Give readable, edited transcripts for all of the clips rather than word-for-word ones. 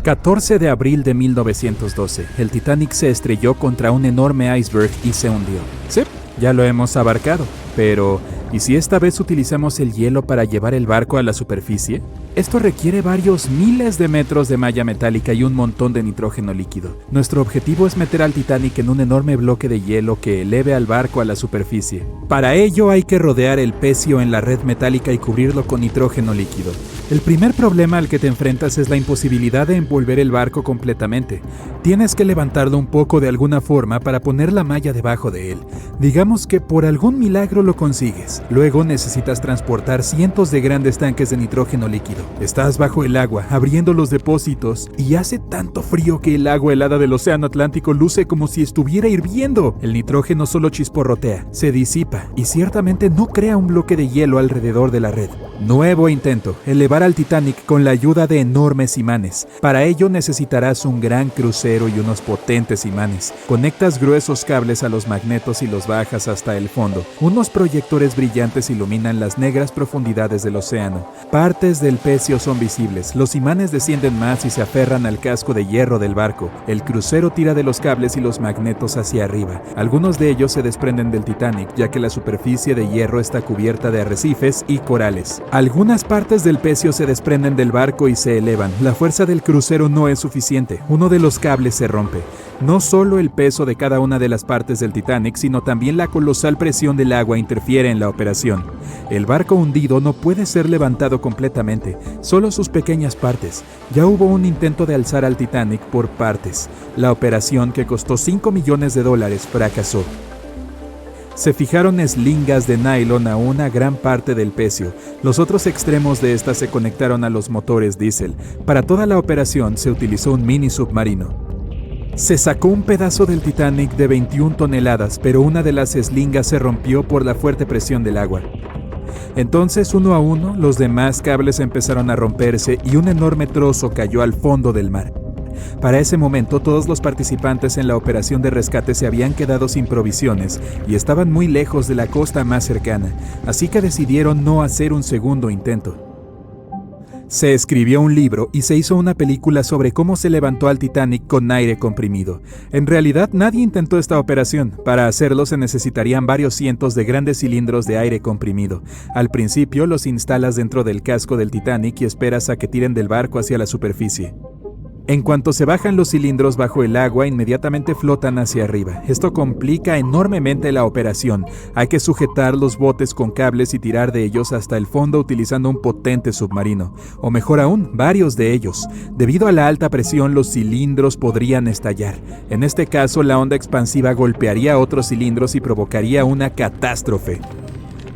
14 de abril de 1912, el Titanic se estrelló contra un enorme iceberg y se hundió. Sí, ya lo hemos abarcado, pero ¿y si esta vez utilizamos el hielo para llevar el barco a la superficie? Esto requiere varios miles de metros de malla metálica y un montón de nitrógeno líquido. Nuestro objetivo es meter al Titanic en un enorme bloque de hielo que eleve al barco a la superficie. Para ello hay que rodear el pecio en la red metálica y cubrirlo con nitrógeno líquido. El primer problema al que te enfrentas es la imposibilidad de envolver el barco completamente. Tienes que levantarlo un poco de alguna forma para poner la malla debajo de él. Digamos que por algún milagro lo consigues. Luego necesitas transportar cientos de grandes tanques de nitrógeno líquido. Estás bajo el agua, abriendo los depósitos, y hace tanto frío que el agua helada del océano Atlántico luce como si estuviera hirviendo. El nitrógeno solo chisporrotea, se disipa, y ciertamente no crea un bloque de hielo alrededor de la red. Nuevo intento, elevar al Titanic con la ayuda de enormes imanes. Para ello necesitarás un gran crucero y unos potentes imanes. Conectas gruesos cables a los magnetos y los bajas hasta el fondo. Unos proyectores brillantes iluminan las negras profundidades del océano. Partes del pecio son visibles. Los imanes descienden más y se aferran al casco de hierro del barco. El crucero tira de los cables y los magnetos hacia arriba. Algunos de ellos se desprenden del Titanic, ya que la superficie de hierro está cubierta de arrecifes y corales. Algunas partes del pecio se desprenden del barco y se elevan. La fuerza del crucero no es suficiente. Uno de los cables se rompe. No solo el peso de cada una de las partes del Titanic, sino también la colosal presión del agua interfiere en la operación. El barco hundido no puede ser levantado completamente, solo sus pequeñas partes. Ya hubo un intento de alzar al Titanic por partes. La operación, que costó $5 millones, fracasó. Se fijaron eslingas de nylon a una gran parte del pecio. Los otros extremos de esta se conectaron a los motores diésel. Para toda la operación se utilizó un mini submarino. Se sacó un pedazo del Titanic de 21 toneladas, pero una de las eslingas se rompió por la fuerte presión del agua. Entonces, uno a uno, los demás cables empezaron a romperse y un enorme trozo cayó al fondo del mar. Para ese momento, todos los participantes en la operación de rescate se habían quedado sin provisiones y estaban muy lejos de la costa más cercana, así que decidieron no hacer un segundo intento. Se escribió un libro y se hizo una película sobre cómo se levantó al Titanic con aire comprimido. En realidad, nadie intentó esta operación. Para hacerlo se necesitarían varios cientos de grandes cilindros de aire comprimido. Al principio los instalas dentro del casco del Titanic y esperas a que tiren del barco hacia la superficie. En cuanto se bajan los cilindros bajo el agua, inmediatamente flotan hacia arriba. Esto complica enormemente la operación. Hay que sujetar los botes con cables y tirar de ellos hasta el fondo utilizando un potente submarino. O mejor aún, varios de ellos. Debido a la alta presión, los cilindros podrían estallar. En este caso, la onda expansiva golpearía otros cilindros y provocaría una catástrofe.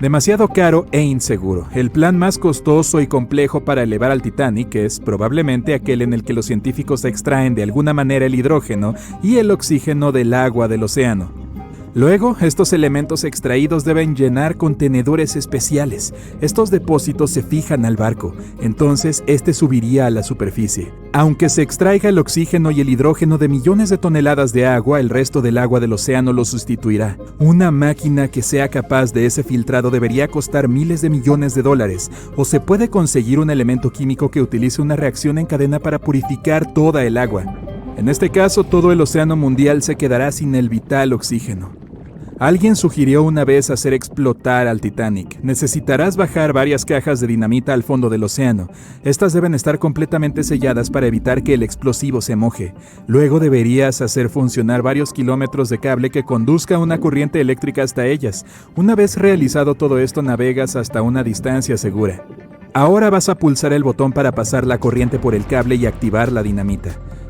Demasiado caro e inseguro. El plan más costoso y complejo para elevar al Titanic es probablemente aquel en el que los científicos extraen de alguna manera el hidrógeno y el oxígeno del agua del océano. Luego, estos elementos extraídos deben llenar contenedores especiales. Estos depósitos se fijan al barco, entonces este subiría a la superficie. Aunque se extraiga el oxígeno y el hidrógeno de millones de toneladas de agua, el resto del agua del océano lo sustituirá. Una máquina que sea capaz de ese filtrado debería costar miles de millones de dólares, o se puede conseguir un elemento químico que utilice una reacción en cadena para purificar toda el agua. En este caso, todo el océano mundial se quedará sin el vital oxígeno. Alguien sugirió una vez hacer explotar al Titanic. Necesitarás bajar varias cajas de dinamita al fondo del océano. Estas deben estar completamente selladas para evitar que el explosivo se moje. Luego deberías hacer funcionar varios kilómetros de cable que conduzca una corriente eléctrica hasta ellas. Una vez realizado todo esto, navegas hasta una distancia segura. Ahora vas a pulsar el botón para pasar la corriente por el cable y activar la dinamita.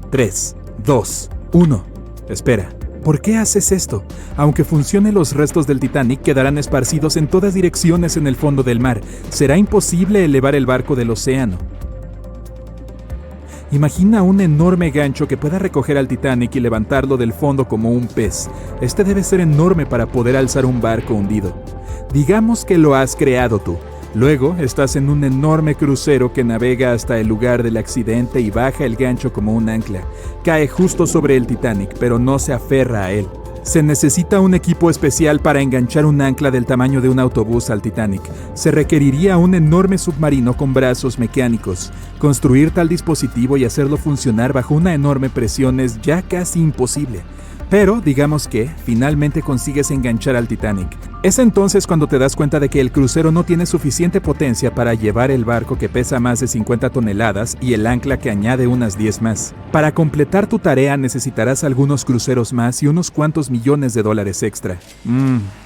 3, 2, 1. Espera. ¿Por qué haces esto? Aunque funcione, los restos del Titanic quedarán esparcidos en todas direcciones en el fondo del mar. Será imposible elevar el barco del océano. Imagina un enorme gancho que pueda recoger al Titanic y levantarlo del fondo como un pez. Este debe ser enorme para poder alzar un barco hundido. Digamos que lo has creado tú. Luego, estás en un enorme crucero que navega hasta el lugar del accidente y baja el gancho como un ancla. Cae justo sobre el Titanic, pero no se aferra a él. Se necesita un equipo especial para enganchar un ancla del tamaño de un autobús al Titanic. Se requeriría un enorme submarino con brazos mecánicos. Construir tal dispositivo y hacerlo funcionar bajo una enorme presión es ya casi imposible. Pero, digamos que, finalmente consigues enganchar al Titanic. Es entonces cuando te das cuenta de que el crucero no tiene suficiente potencia para llevar el barco que pesa más de 50 toneladas y el ancla que añade unas 10 más. Para completar tu tarea necesitarás algunos cruceros más y unos cuantos millones de dólares extra.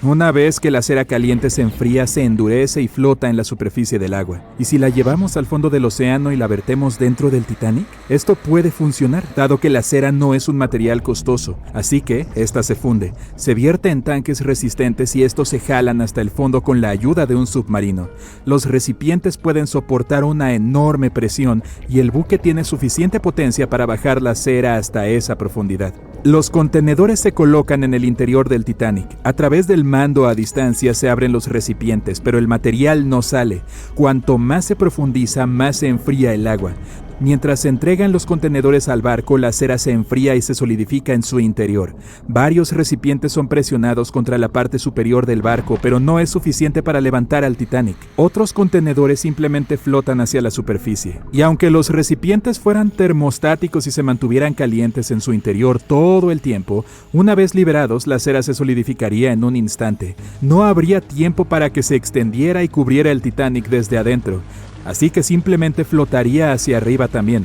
Una vez que la cera caliente se enfría, se endurece y flota en la superficie del agua. ¿Y si la llevamos al fondo del océano y la vertemos dentro del Titanic? Esto puede funcionar, dado que la cera no es un material costoso. Así que, esta se funde, se vierte en tanques resistentes y estos se jalan hasta el fondo con la ayuda de un submarino. Los recipientes pueden soportar una enorme presión y el buque tiene suficiente potencia para bajar la cera hasta esa profundidad. Los contenedores se colocan en el interior del Titanic. A través del mando a distancia se abren los recipientes, pero el material no sale. Cuanto más se profundiza, más se enfría el agua. Mientras se entregan los contenedores al barco, la cera se enfría y se solidifica en su interior. Varios recipientes son presionados contra la parte superior del barco, pero no es suficiente para levantar al Titanic. Otros contenedores simplemente flotan hacia la superficie. Y aunque los recipientes fueran termostáticos y se mantuvieran calientes en su interior todo el tiempo, una vez liberados, la cera se solidificaría en un instante. No habría tiempo para que se extendiera y cubriera el Titanic desde adentro. Así que simplemente flotaría hacia arriba también.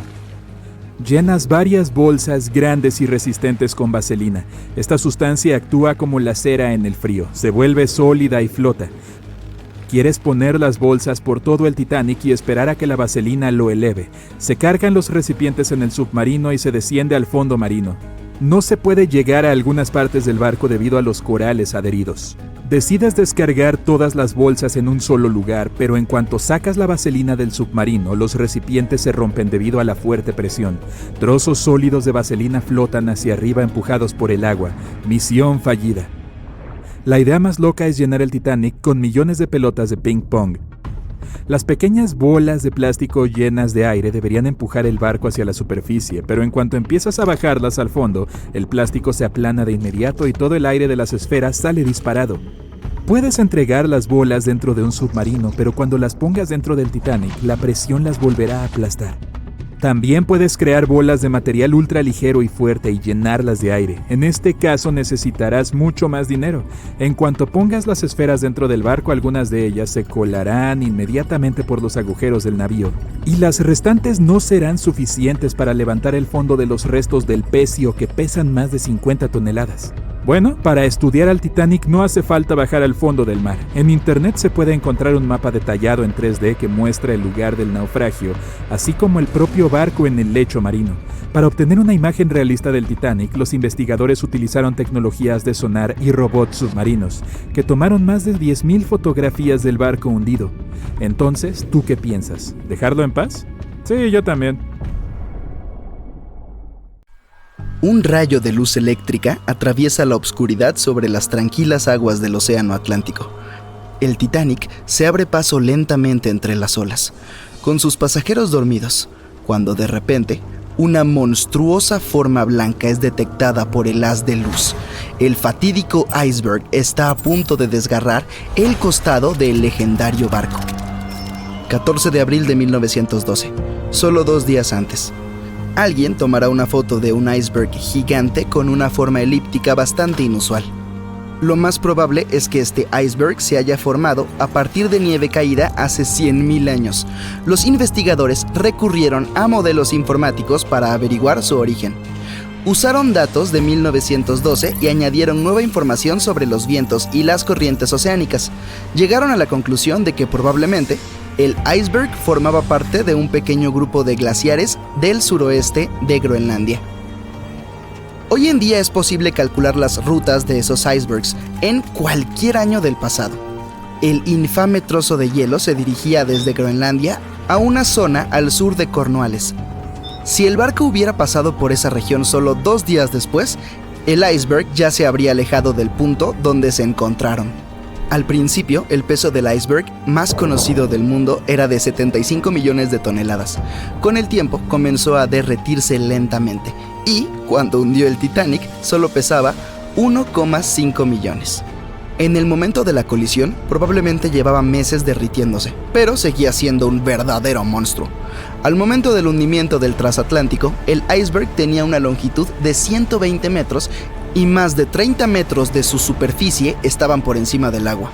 Llenas varias bolsas grandes y resistentes con vaselina. Esta sustancia actúa como la cera en el frío, se vuelve sólida y flota. Quieres poner las bolsas por todo el Titanic y esperar a que la vaselina lo eleve. Se cargan los recipientes en el submarino y se desciende al fondo marino. No se puede llegar a algunas partes del barco debido a los corales adheridos. Decides descargar todas las bolsas en un solo lugar, pero en cuanto sacas la vaselina del submarino, los recipientes se rompen debido a la fuerte presión. Trozos sólidos de vaselina flotan hacia arriba empujados por el agua. Misión fallida. La idea más loca es llenar el Titanic con millones de pelotas de ping pong. Las pequeñas bolas de plástico llenas de aire deberían empujar el barco hacia la superficie, pero en cuanto empiezas a bajarlas al fondo, el plástico se aplana de inmediato y todo el aire de las esferas sale disparado. Puedes entregar las bolas dentro de un submarino, pero cuando las pongas dentro del Titanic, la presión las volverá a aplastar. También puedes crear bolas de material ultra ligero y fuerte y llenarlas de aire. En este caso necesitarás mucho más dinero. En cuanto pongas las esferas dentro del barco, algunas de ellas se colarán inmediatamente por los agujeros del navío. Y las restantes no serán suficientes para levantar el fondo de los restos del pecio que pesan más de 50 toneladas. Bueno, para estudiar al Titanic no hace falta bajar al fondo del mar. En internet se puede encontrar un mapa detallado en 3D que muestra el lugar del naufragio, así como el propio barco en el lecho marino. Para obtener una imagen realista del Titanic, los investigadores utilizaron tecnologías de sonar y robots submarinos, que tomaron más de 10.000 fotografías del barco hundido. Entonces, ¿tú qué piensas? ¿Dejarlo en paz? Sí, yo también. Un rayo de luz eléctrica atraviesa la oscuridad sobre las tranquilas aguas del Océano Atlántico. El Titanic se abre paso lentamente entre las olas, con sus pasajeros dormidos, cuando de repente una monstruosa forma blanca es detectada por el haz de luz. El fatídico iceberg está a punto de desgarrar el costado del legendario barco. 14 de abril de 1912, solo 2 días antes. Alguien tomará una foto de un iceberg gigante con una forma elíptica bastante inusual. Lo más probable es que este iceberg se haya formado a partir de nieve caída hace 100.000 años. Los investigadores recurrieron a modelos informáticos para averiguar su origen. Usaron datos de 1912 y añadieron nueva información sobre los vientos y las corrientes oceánicas. Llegaron a la conclusión de que probablemente el iceberg formaba parte de un pequeño grupo de glaciares del suroeste de Groenlandia. Hoy en día es posible calcular las rutas de esos icebergs en cualquier año del pasado. El infame trozo de hielo se dirigía desde Groenlandia a una zona al sur de Cornualles. Si el barco hubiera pasado por esa región solo 2 días después, el iceberg ya se habría alejado del punto donde se encontraron. Al principio, el peso del iceberg más conocido del mundo era de 75 millones de toneladas. Con el tiempo, comenzó a derretirse lentamente y, cuando hundió el Titanic, solo pesaba 1,5 millones. En el momento de la colisión, probablemente llevaba meses derritiéndose, pero seguía siendo un verdadero monstruo. Al momento del hundimiento del transatlántico, el iceberg tenía una longitud de 120 metros y más de 30 metros de su superficie estaban por encima del agua.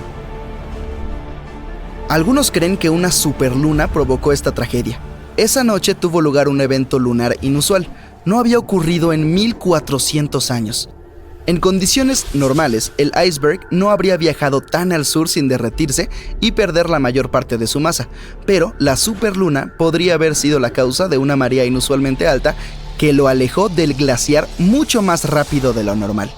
Algunos creen que una superluna provocó esta tragedia. Esa noche tuvo lugar un evento lunar inusual. No había ocurrido en 1400 años. En condiciones normales, el iceberg no habría viajado tan al sur sin derretirse y perder la mayor parte de su masa, pero la superluna podría haber sido la causa de una marea inusualmente alta que lo alejó del glaciar mucho más rápido de lo normal.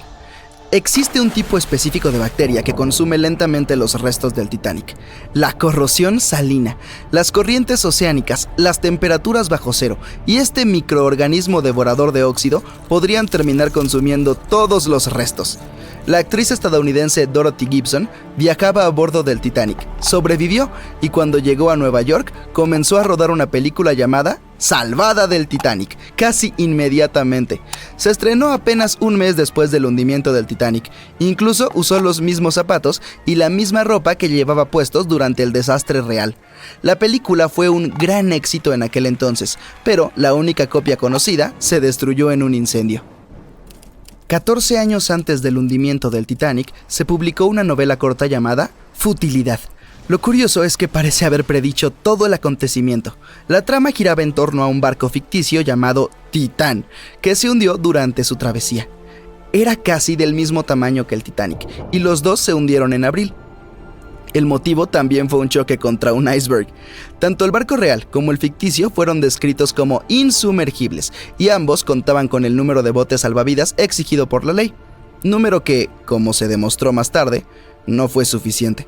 Existe un tipo específico de bacteria que consume lentamente los restos del Titanic: la corrosión salina, las corrientes oceánicas, las temperaturas bajo cero y este microorganismo devorador de óxido podrían terminar consumiendo todos los restos. La actriz estadounidense Dorothy Gibson viajaba a bordo del Titanic, sobrevivió y cuando llegó a Nueva York comenzó a rodar una película llamada Salvada del Titanic, casi inmediatamente. Se estrenó apenas un mes después del hundimiento del Titanic. Incluso usó los mismos zapatos y la misma ropa que llevaba puestos durante el desastre real. La película fue un gran éxito en aquel entonces, pero la única copia conocida se destruyó en un incendio. 14 años antes del hundimiento del Titanic, se publicó una novela corta llamada Futilidad. Lo curioso es que parece haber predicho todo el acontecimiento. La trama giraba en torno a un barco ficticio llamado Titán, que se hundió durante su travesía. Era casi del mismo tamaño que el Titanic, y los dos se hundieron en abril. El motivo también fue un choque contra un iceberg. Tanto el barco real como el ficticio fueron descritos como insumergibles, y ambos contaban con el número de botes salvavidas exigido por la ley. Número que, como se demostró más tarde, no fue suficiente.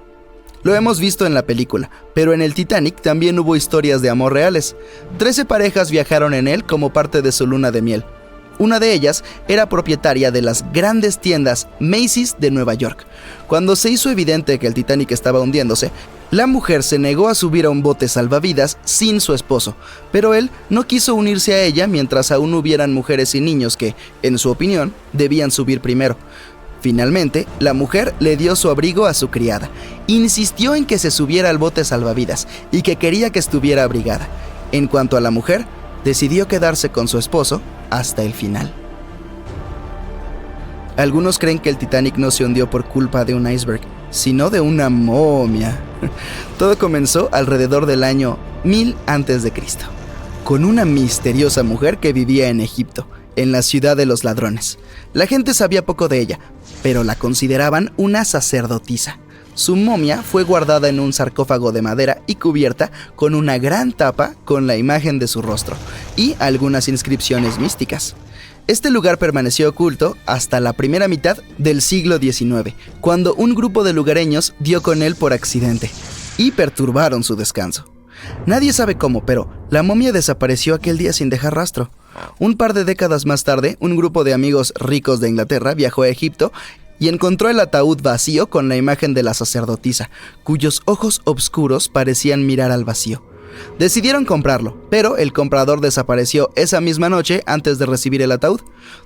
Lo hemos visto en la película, pero en el Titanic también hubo historias de amor reales. 13 parejas viajaron en él como parte de su luna de miel. Una de ellas era propietaria de las grandes tiendas Macy's de Nueva York. Cuando se hizo evidente que el Titanic estaba hundiéndose, la mujer se negó a subir a un bote salvavidas sin su esposo, pero él no quiso unirse a ella mientras aún hubieran mujeres y niños que, en su opinión, debían subir primero. Finalmente, la mujer le dio su abrigo a su criada. Insistió en que se subiera al bote salvavidas y que quería que estuviera abrigada. En cuanto a la mujer, decidió quedarse con su esposo hasta el final. Algunos creen que el Titanic no se hundió por culpa de un iceberg, sino de una momia. Todo comenzó alrededor del año 1000 a.C., con una misteriosa mujer que vivía en Egipto, en la ciudad de los ladrones. La gente sabía poco de ella, pero la consideraban una sacerdotisa. Su momia fue guardada en un sarcófago de madera y cubierta con una gran tapa con la imagen de su rostro y algunas inscripciones místicas. Este lugar permaneció oculto hasta la primera mitad del siglo XIX, cuando un grupo de lugareños dio con él por accidente y perturbaron su descanso. Nadie sabe cómo, pero la momia desapareció aquel día sin dejar rastro. Un par de décadas más tarde, un grupo de amigos ricos de Inglaterra viajó a Egipto y encontró el ataúd vacío con la imagen de la sacerdotisa, cuyos ojos oscuros parecían mirar al vacío. Decidieron comprarlo, pero el comprador desapareció esa misma noche antes de recibir el ataúd.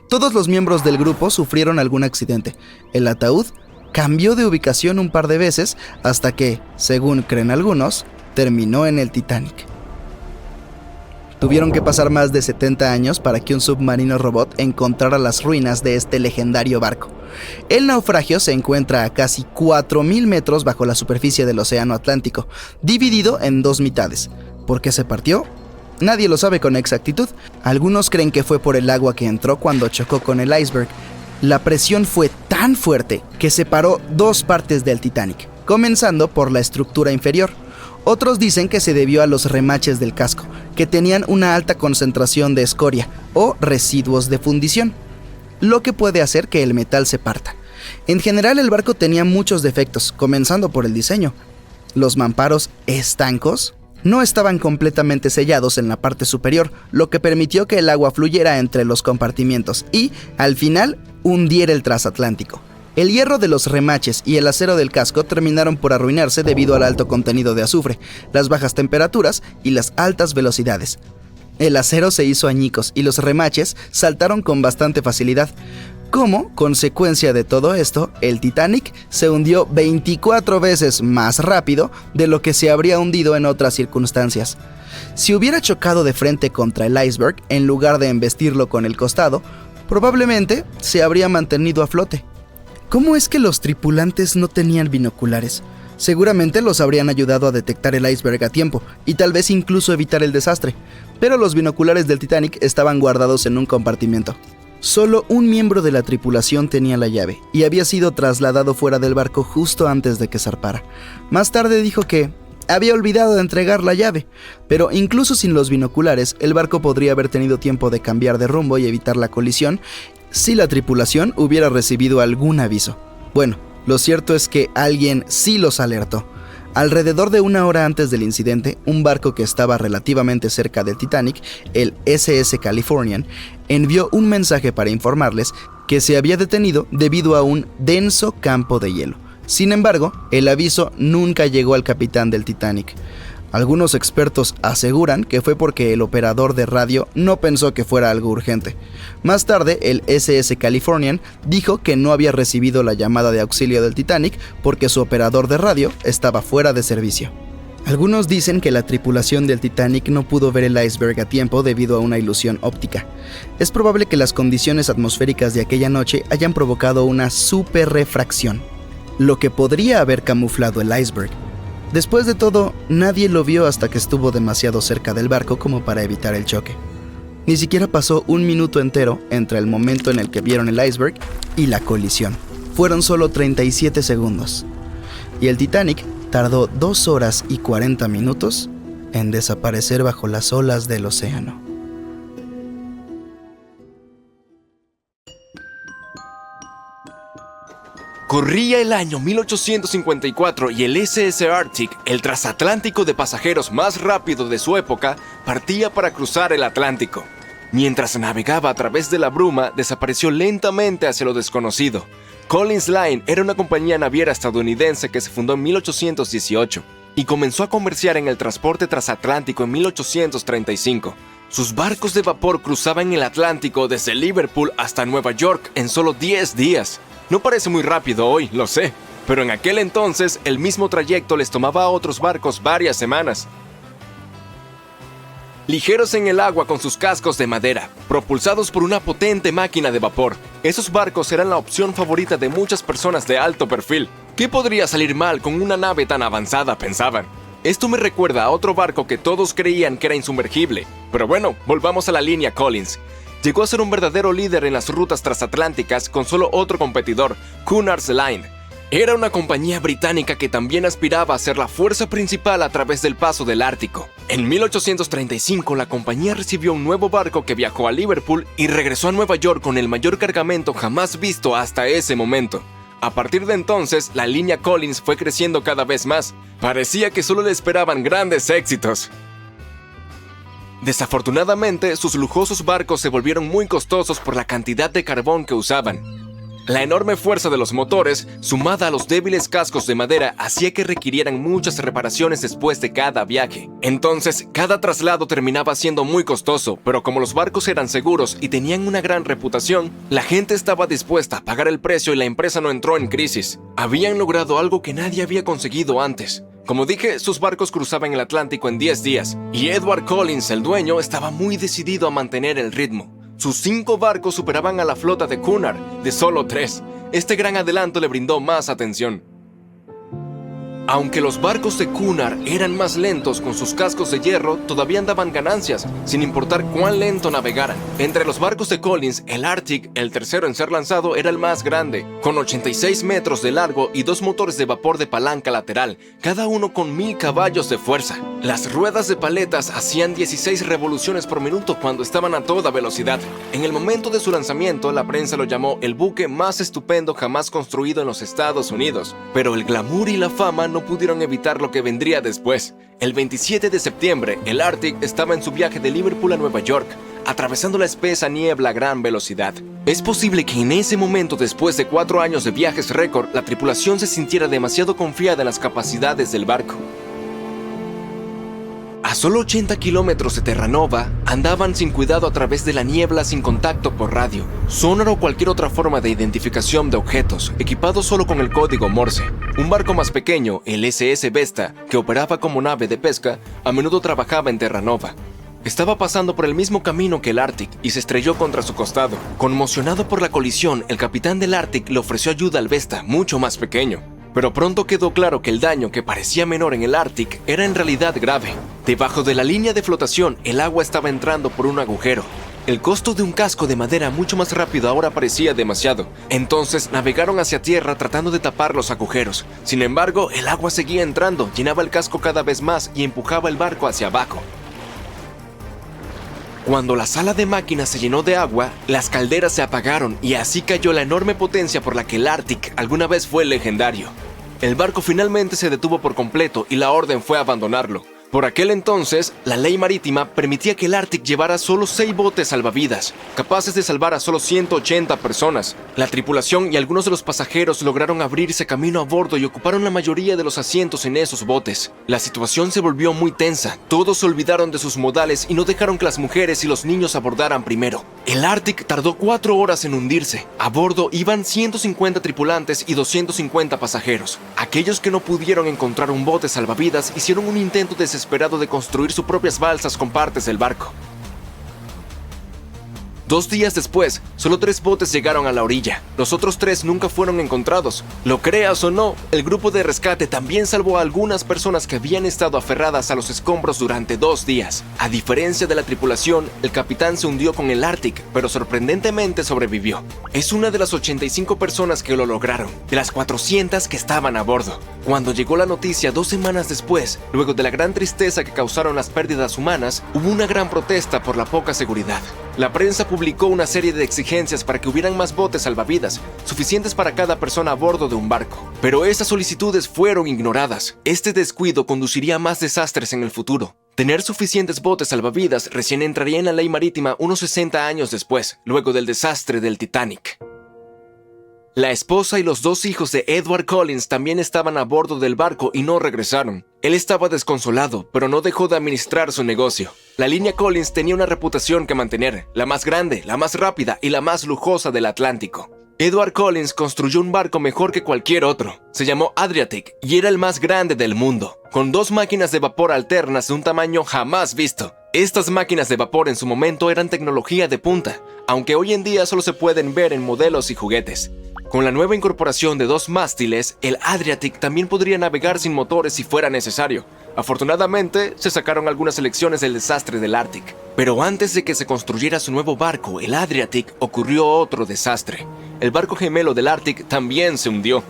Todos los miembros del grupo sufrieron algún accidente. El ataúd cambió de ubicación un par de veces hasta que, según creen algunos, terminó en el Titanic. Tuvieron que pasar más de 70 años para que un submarino robot encontrara las ruinas de este legendario barco. El naufragio se encuentra a casi 4000 metros bajo la superficie del Océano Atlántico, dividido en dos mitades. ¿Por qué se partió? Nadie lo sabe con exactitud. Algunos creen que fue por el agua que entró cuando chocó con el iceberg. La presión fue tan fuerte que separó dos partes del Titanic, comenzando por la estructura inferior. Otros dicen que se debió a los remaches del casco, que tenían una alta concentración de escoria o residuos de fundición, lo que puede hacer que el metal se parta. En general, el barco tenía muchos defectos, comenzando por el diseño. Los mamparos estancos no estaban completamente sellados en la parte superior, lo que permitió que el agua fluyera entre los compartimientos y, al final, hundiera el transatlántico. El hierro de los remaches y el acero del casco terminaron por arruinarse debido al alto contenido de azufre, las bajas temperaturas y las altas velocidades. El acero se hizo añicos y los remaches saltaron con bastante facilidad. Como consecuencia de todo esto, el Titanic se hundió 24 veces más rápido de lo que se habría hundido en otras circunstancias. Si hubiera chocado de frente contra el iceberg en lugar de embestirlo con el costado, probablemente se habría mantenido a flote. ¿Cómo es que los tripulantes no tenían binoculares? Seguramente los habrían ayudado a detectar el iceberg a tiempo y tal vez incluso evitar el desastre, pero los binoculares del Titanic estaban guardados en un compartimento. Solo un miembro de la tripulación tenía la llave y había sido trasladado fuera del barco justo antes de que zarpara. Más tarde dijo que había olvidado de entregar la llave, pero incluso sin los binoculares, el barco podría haber tenido tiempo de cambiar de rumbo y evitar la colisión si la tripulación hubiera recibido algún aviso. Bueno, lo cierto es que alguien sí los alertó. Alrededor de 1 hora antes del incidente, un barco que estaba relativamente cerca del Titanic, el SS Californian, envió un mensaje para informarles que se había detenido debido a un denso campo de hielo. Sin embargo, el aviso nunca llegó al capitán del Titanic. Algunos expertos aseguran que fue porque el operador de radio no pensó que fuera algo urgente. Más tarde, el SS Californian dijo que no había recibido la llamada de auxilio del Titanic porque su operador de radio estaba fuera de servicio. Algunos dicen que la tripulación del Titanic no pudo ver el iceberg a tiempo debido a una ilusión óptica. Es probable que las condiciones atmosféricas de aquella noche hayan provocado una superrefracción, lo que podría haber camuflado el iceberg. Después de todo, nadie lo vio hasta que estuvo demasiado cerca del barco como para evitar el choque. Ni siquiera pasó 1 minuto entero entre el momento en el que vieron el iceberg y la colisión. Fueron solo 37 segundos. Y el Titanic tardó 2 horas y 40 minutos en desaparecer bajo las olas del océano. Corría el año 1854 y el SS Arctic, el transatlántico de pasajeros más rápido de su época, partía para cruzar el Atlántico. Mientras navegaba a través de la bruma, desapareció lentamente hacia lo desconocido. Collins Line era una compañía naviera estadounidense que se fundó en 1818 y comenzó a comerciar en el transporte transatlántico en 1835. Sus barcos de vapor cruzaban el Atlántico desde Liverpool hasta Nueva York en solo 10 días. No parece muy rápido hoy, lo sé, pero en aquel entonces el mismo trayecto les tomaba a otros barcos varias semanas. Ligeros en el agua con sus cascos de madera, propulsados por una potente máquina de vapor, esos barcos eran la opción favorita de muchas personas de alto perfil. ¿Qué podría salir mal con una nave tan avanzada?, pensaban. Esto me recuerda a otro barco que todos creían que era insumergible. Pero bueno, volvamos a la línea Collins. Llegó a ser un verdadero líder en las rutas transatlánticas con solo otro competidor, Cunard's Line. Era una compañía británica que también aspiraba a ser la fuerza principal a través del paso del Ártico. En 1835, la compañía recibió un nuevo barco que viajó a Liverpool y regresó a Nueva York con el mayor cargamento jamás visto hasta ese momento. A partir de entonces, la línea Collins fue creciendo cada vez más. Parecía que solo le esperaban grandes éxitos. Desafortunadamente, sus lujosos barcos se volvieron muy costosos por la cantidad de carbón que usaban. La enorme fuerza de los motores, sumada a los débiles cascos de madera, hacía que requirieran muchas reparaciones después de cada viaje. Entonces, cada traslado terminaba siendo muy costoso, pero como los barcos eran seguros y tenían una gran reputación, la gente estaba dispuesta a pagar el precio y la empresa no entró en crisis. Habían logrado algo que nadie había conseguido antes. Como dije, sus barcos cruzaban el Atlántico en 10 días, y Edward Collins, el dueño, estaba muy decidido a mantener el ritmo. Sus 5 barcos superaban a la flota de Cunard, de solo 3. Este gran adelanto le brindó más atención. Aunque los barcos de Cunard eran más lentos con sus cascos de hierro, todavía daban ganancias, sin importar cuán lento navegaran. Entre los barcos de Collins, el Arctic, el tercero en ser lanzado, era el más grande, con 86 metros de largo y 2 motores de vapor de palanca lateral, cada uno con 1000 caballos de fuerza. Las ruedas de paletas hacían 16 revoluciones por minuto cuando estaban a toda velocidad. En el momento de su lanzamiento, la prensa lo llamó el buque más estupendo jamás construido en los Estados Unidos, pero el glamour y la fama no pudieron evitar lo que vendría después. El 27 de septiembre, el Arctic estaba en su viaje de Liverpool a Nueva York, atravesando la espesa niebla a gran velocidad. Es posible que en ese momento, después de 4 años de viajes récord, la tripulación se sintiera demasiado confiada en las capacidades del barco. A solo 80 kilómetros de Terranova, andaban sin cuidado a través de la niebla sin contacto por radio, sonar o cualquier otra forma de identificación de objetos, equipados solo con el código Morse. Un barco más pequeño, el SS Vesta, que operaba como nave de pesca, a menudo trabajaba en Terranova. Estaba pasando por el mismo camino que el Arctic y se estrelló contra su costado. Conmocionado por la colisión, el capitán del Arctic le ofreció ayuda al Vesta, mucho más pequeño. Pero pronto quedó claro que el daño que parecía menor en el Arctic era en realidad grave. Debajo de la línea de flotación, el agua estaba entrando por un agujero. El costo de un casco de madera mucho más rápido ahora parecía demasiado. Entonces navegaron hacia tierra tratando de tapar los agujeros. Sin embargo, el agua seguía entrando, llenaba el casco cada vez más y empujaba el barco hacia abajo. Cuando la sala de máquinas se llenó de agua, las calderas se apagaron y así cayó la enorme potencia por la que el Arctic alguna vez fue legendario. El barco finalmente se detuvo por completo y la orden fue abandonarlo. Por aquel entonces, la ley marítima permitía que el Arctic llevara solo 6 botes salvavidas, capaces de salvar a solo 180 personas. La tripulación y algunos de los pasajeros lograron abrirse camino a bordo y ocuparon la mayoría de los asientos en esos botes. La situación se volvió muy tensa, todos se olvidaron de sus modales y no dejaron que las mujeres y los niños abordaran primero. El Arctic tardó 4 horas en hundirse. A bordo iban 150 tripulantes y 250 pasajeros. Aquellos que no pudieron encontrar un bote salvavidas hicieron un intento desesperado de construir sus propias balsas con partes del barco. 2 días después, solo 3 botes llegaron a la orilla. Los otros 3 nunca fueron encontrados. Lo creas o no, el grupo de rescate también salvó a algunas personas que habían estado aferradas a los escombros durante 2 días. A diferencia de la tripulación, el capitán se hundió con el Arctic, pero sorprendentemente sobrevivió. Es una de las 85 personas que lo lograron, de las 400 que estaban a bordo. Cuando llegó la noticia 2 semanas después, luego de la gran tristeza que causaron las pérdidas humanas, hubo una gran protesta por la poca seguridad. La prensa publicó una serie de exigencias para que hubieran más botes salvavidas, suficientes para cada persona a bordo de un barco. Pero esas solicitudes fueron ignoradas. Este descuido conduciría a más desastres en el futuro. Tener suficientes botes salvavidas recién entraría en la ley marítima unos 60 años después, luego del desastre del Titanic. La esposa y los 2 hijos de Edward Collins también estaban a bordo del barco y no regresaron. Él estaba desconsolado, pero no dejó de administrar su negocio. La línea Collins tenía una reputación que mantener, la más grande, la más rápida y la más lujosa del Atlántico. Edward Collins construyó un barco mejor que cualquier otro. Se llamó Adriatic y era el más grande del mundo, con 2 máquinas de vapor alternas de un tamaño jamás visto. Estas máquinas de vapor en su momento eran tecnología de punta, aunque hoy en día solo se pueden ver en modelos y juguetes. Con la nueva incorporación de 2 mástiles, el Adriatic también podría navegar sin motores si fuera necesario. Afortunadamente, se sacaron algunas lecciones del desastre del Arctic. Pero antes de que se construyera su nuevo barco, el Adriatic, ocurrió otro desastre. El barco gemelo del Arctic también se hundió.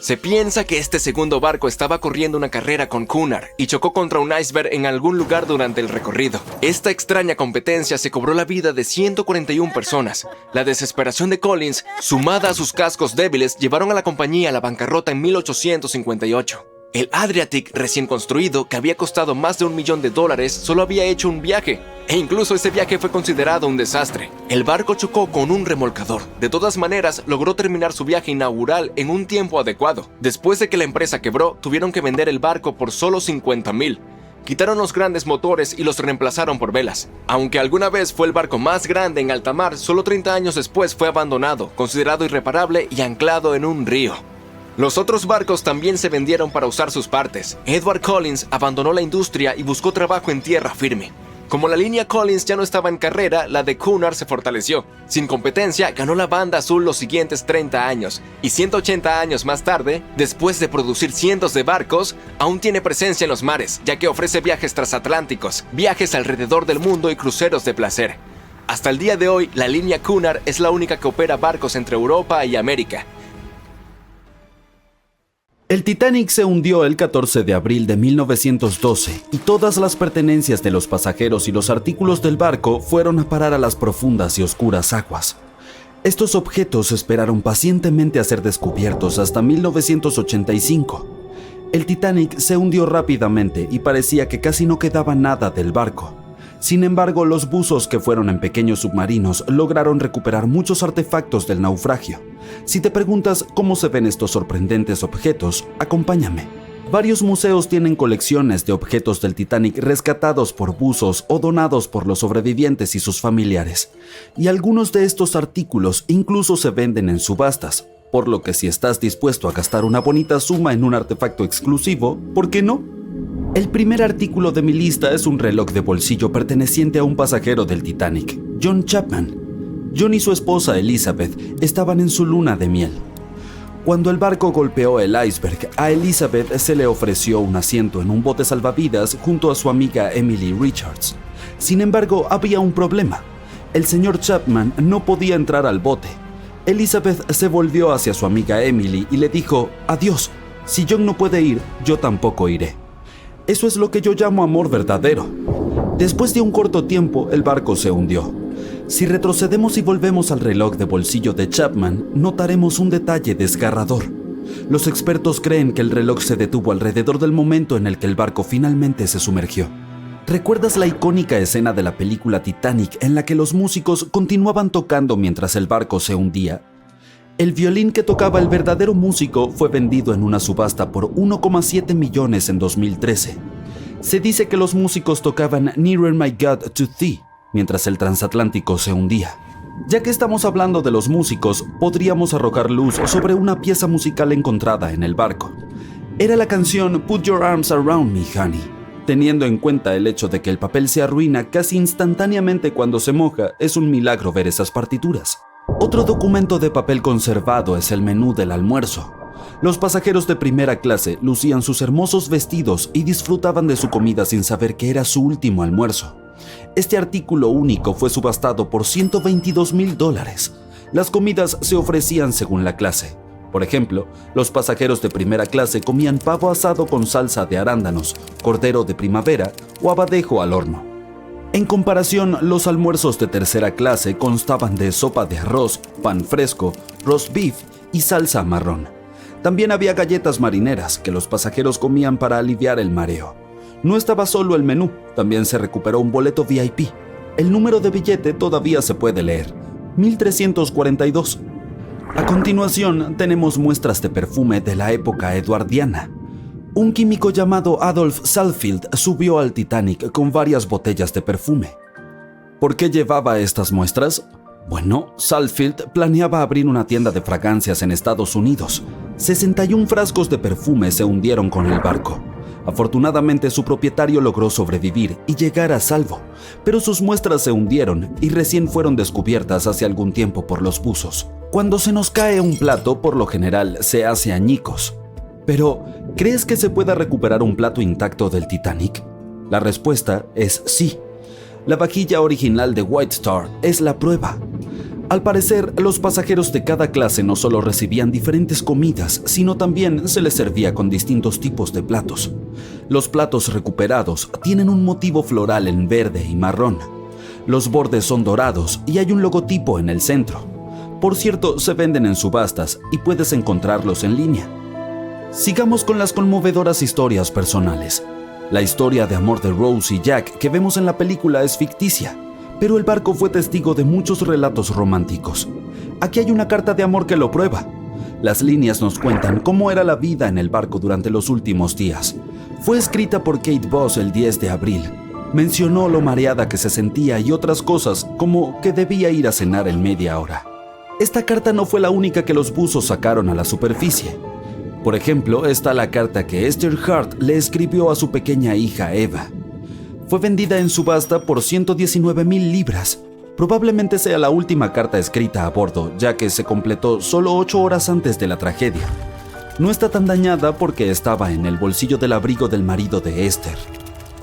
Se piensa que este segundo barco estaba corriendo una carrera con Cunard y chocó contra un iceberg en algún lugar durante el recorrido. Esta extraña competencia se cobró la vida de 141 personas. La desesperación de Collins, sumada a sus cascos débiles, llevaron a la compañía a la bancarrota en 1858. El Adriatic, recién construido, que había costado más de $1 millón, solo había hecho un viaje. E incluso ese viaje fue considerado un desastre. El barco chocó con un remolcador. De todas maneras, logró terminar su viaje inaugural en un tiempo adecuado. Después de que la empresa quebró, tuvieron que vender el barco por solo $50,000. Quitaron los grandes motores y los reemplazaron por velas. Aunque alguna vez fue el barco más grande en alta mar, solo 30 años después fue abandonado, considerado irreparable y anclado en un río. Los otros barcos también se vendieron para usar sus partes. Edward Collins abandonó la industria y buscó trabajo en tierra firme. Como la línea Collins ya no estaba en carrera, la de Cunard se fortaleció. Sin competencia, ganó la banda azul los siguientes 30 años. Y 180 años más tarde, después de producir cientos de barcos, aún tiene presencia en los mares, ya que ofrece viajes transatlánticos, viajes alrededor del mundo y cruceros de placer. Hasta el día de hoy, la línea Cunard es la única que opera barcos entre Europa y América. El Titanic se hundió el 14 de abril de 1912 y todas las pertenencias de los pasajeros y los artículos del barco fueron a parar a las profundas y oscuras aguas. Estos objetos esperaron pacientemente a ser descubiertos hasta 1985. El Titanic se hundió rápidamente y parecía que casi no quedaba nada del barco. Sin embargo, los buzos que fueron en pequeños submarinos lograron recuperar muchos artefactos del naufragio. Si te preguntas cómo se ven estos sorprendentes objetos, acompáñame. Varios museos tienen colecciones de objetos del Titanic rescatados por buzos o donados por los sobrevivientes y sus familiares, y algunos de estos artículos incluso se venden en subastas, por lo que si estás dispuesto a gastar una bonita suma en un artefacto exclusivo, ¿por qué no? El primer artículo de mi lista es un reloj de bolsillo perteneciente a un pasajero del Titanic, John Chapman. John y su esposa Elizabeth estaban en su luna de miel. Cuando el barco golpeó el iceberg, a Elizabeth se le ofreció un asiento en un bote salvavidas junto a su amiga Emily Richards. Sin embargo, había un problema. El señor Chapman no podía entrar al bote. Elizabeth se volvió hacia su amiga Emily y le dijo: «Adiós, si John no puede ir, yo tampoco iré». Eso es lo que yo llamo amor verdadero. Después de un corto tiempo, el barco se hundió. Si retrocedemos y volvemos al reloj de bolsillo de Chapman, notaremos un detalle desgarrador. Los expertos creen que el reloj se detuvo alrededor del momento en el que el barco finalmente se sumergió. ¿Recuerdas la icónica escena de la película Titanic en la que los músicos continuaban tocando mientras el barco se hundía? El violín que tocaba el verdadero músico fue vendido en una subasta por 1,7 millones en 2013. Se dice que los músicos tocaban Nearer My God to Thee mientras el transatlántico se hundía. Ya que estamos hablando de los músicos, podríamos arrojar luz sobre una pieza musical encontrada en el barco. Era la canción Put Your Arms Around Me, Honey. Teniendo en cuenta el hecho de que el papel se arruina casi instantáneamente cuando se moja, es un milagro ver esas partituras. Otro documento de papel conservado es el menú del almuerzo. Los pasajeros de primera clase lucían sus hermosos vestidos y disfrutaban de su comida sin saber que era su último almuerzo. Este artículo único fue subastado por $122,000. Las comidas se ofrecían según la clase. Por ejemplo, los pasajeros de primera clase comían pavo asado con salsa de arándanos, cordero de primavera o abadejo al horno. En comparación, los almuerzos de tercera clase constaban de sopa de arroz, pan fresco, roast beef y salsa marrón. También había galletas marineras que los pasajeros comían para aliviar el mareo. No estaba solo el menú, también se recuperó un boleto VIP. El número de billete todavía se puede leer, 1342. A continuación, tenemos muestras de perfume de la época eduardiana. Un químico llamado Adolf Saalfeld subió al Titanic con varias botellas de perfume. ¿Por qué llevaba estas muestras? Bueno, Saalfeld planeaba abrir una tienda de fragancias en Estados Unidos. 61 frascos de perfume se hundieron con el barco. Afortunadamente, su propietario logró sobrevivir y llegar a salvo, pero sus muestras se hundieron y recién fueron descubiertas hace algún tiempo por los buzos. Cuando se nos cae un plato, por lo general se hace añicos. Pero, ¿crees que se pueda recuperar un plato intacto del Titanic? La respuesta es sí. La vajilla original de White Star es la prueba. Al parecer, los pasajeros de cada clase no solo recibían diferentes comidas, sino también se les servía con distintos tipos de platos. Los platos recuperados tienen un motivo floral en verde y marrón. Los bordes son dorados y hay un logotipo en el centro. Por cierto, se venden en subastas y puedes encontrarlos en línea. Sigamos con las conmovedoras historias personales. La historia de amor de Rose y Jack que vemos en la película es ficticia, pero el barco fue testigo de muchos relatos románticos. Aquí hay una carta de amor que lo prueba. Las líneas nos cuentan cómo era la vida en el barco durante los últimos días. Fue escrita por Kate Boss el 10 de abril. Mencionó lo mareada que se sentía y otras cosas, como que debía ir a cenar en media hora. Esta carta no fue la única que los buzos sacaron a la superficie. Por ejemplo, está la carta que Esther Hart le escribió a su pequeña hija Eva. Fue vendida en subasta por 119,000 libras. Probablemente sea la última carta escrita a bordo, ya que se completó solo 8 horas antes de la tragedia. No está tan dañada porque estaba en el bolsillo del abrigo del marido de Esther.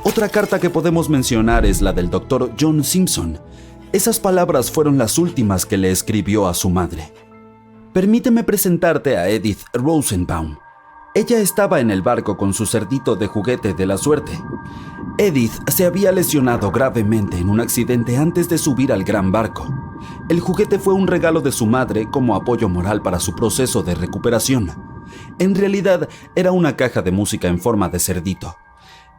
Otra carta que podemos mencionar es la del Dr. John Simpson. Esas palabras fueron las últimas que le escribió a su madre. Permíteme presentarte a Edith Rosenbaum. Ella estaba en el barco con su cerdito de juguete de la suerte. Edith se había lesionado gravemente en un accidente antes de subir al gran barco. El juguete fue un regalo de su madre como apoyo moral para su proceso de recuperación. En realidad, era una caja de música en forma de cerdito.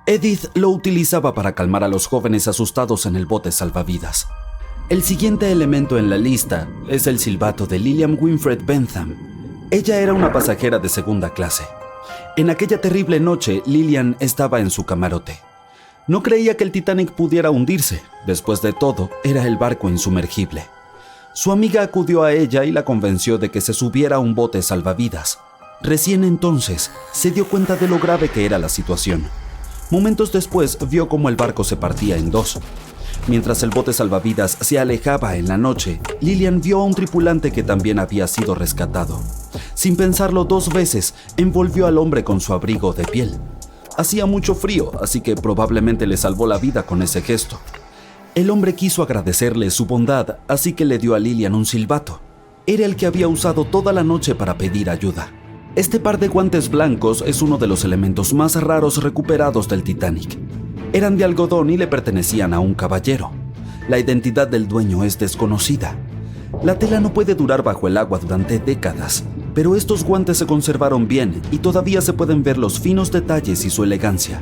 Edith lo utilizaba para calmar a los jóvenes asustados en el bote salvavidas. El siguiente elemento en la lista es el silbato de Lillian Winfred Bentham. Ella era una pasajera de segunda clase. En aquella terrible noche, Lillian estaba en su camarote. No creía que el Titanic pudiera hundirse. Después de todo, era el barco insumergible. Su amiga acudió a ella y la convenció de que se subiera a un bote salvavidas. Recién entonces se dio cuenta de lo grave que era la situación. Momentos después vio cómo el barco se partía en dos. Mientras el bote salvavidas se alejaba en la noche, Lillian vio a un tripulante que también había sido rescatado. Sin pensarlo dos veces, envolvió al hombre con su abrigo de piel. Hacía mucho frío, así que probablemente le salvó la vida con ese gesto. El hombre quiso agradecerle su bondad, así que le dio a Lillian un silbato. Era el que había usado toda la noche para pedir ayuda. Este par de guantes blancos es uno de los elementos más raros recuperados del Titanic. Eran de algodón y le pertenecían a un caballero. La identidad del dueño es desconocida. La tela no puede durar bajo el agua durante décadas, pero estos guantes se conservaron bien y todavía se pueden ver los finos detalles y su elegancia.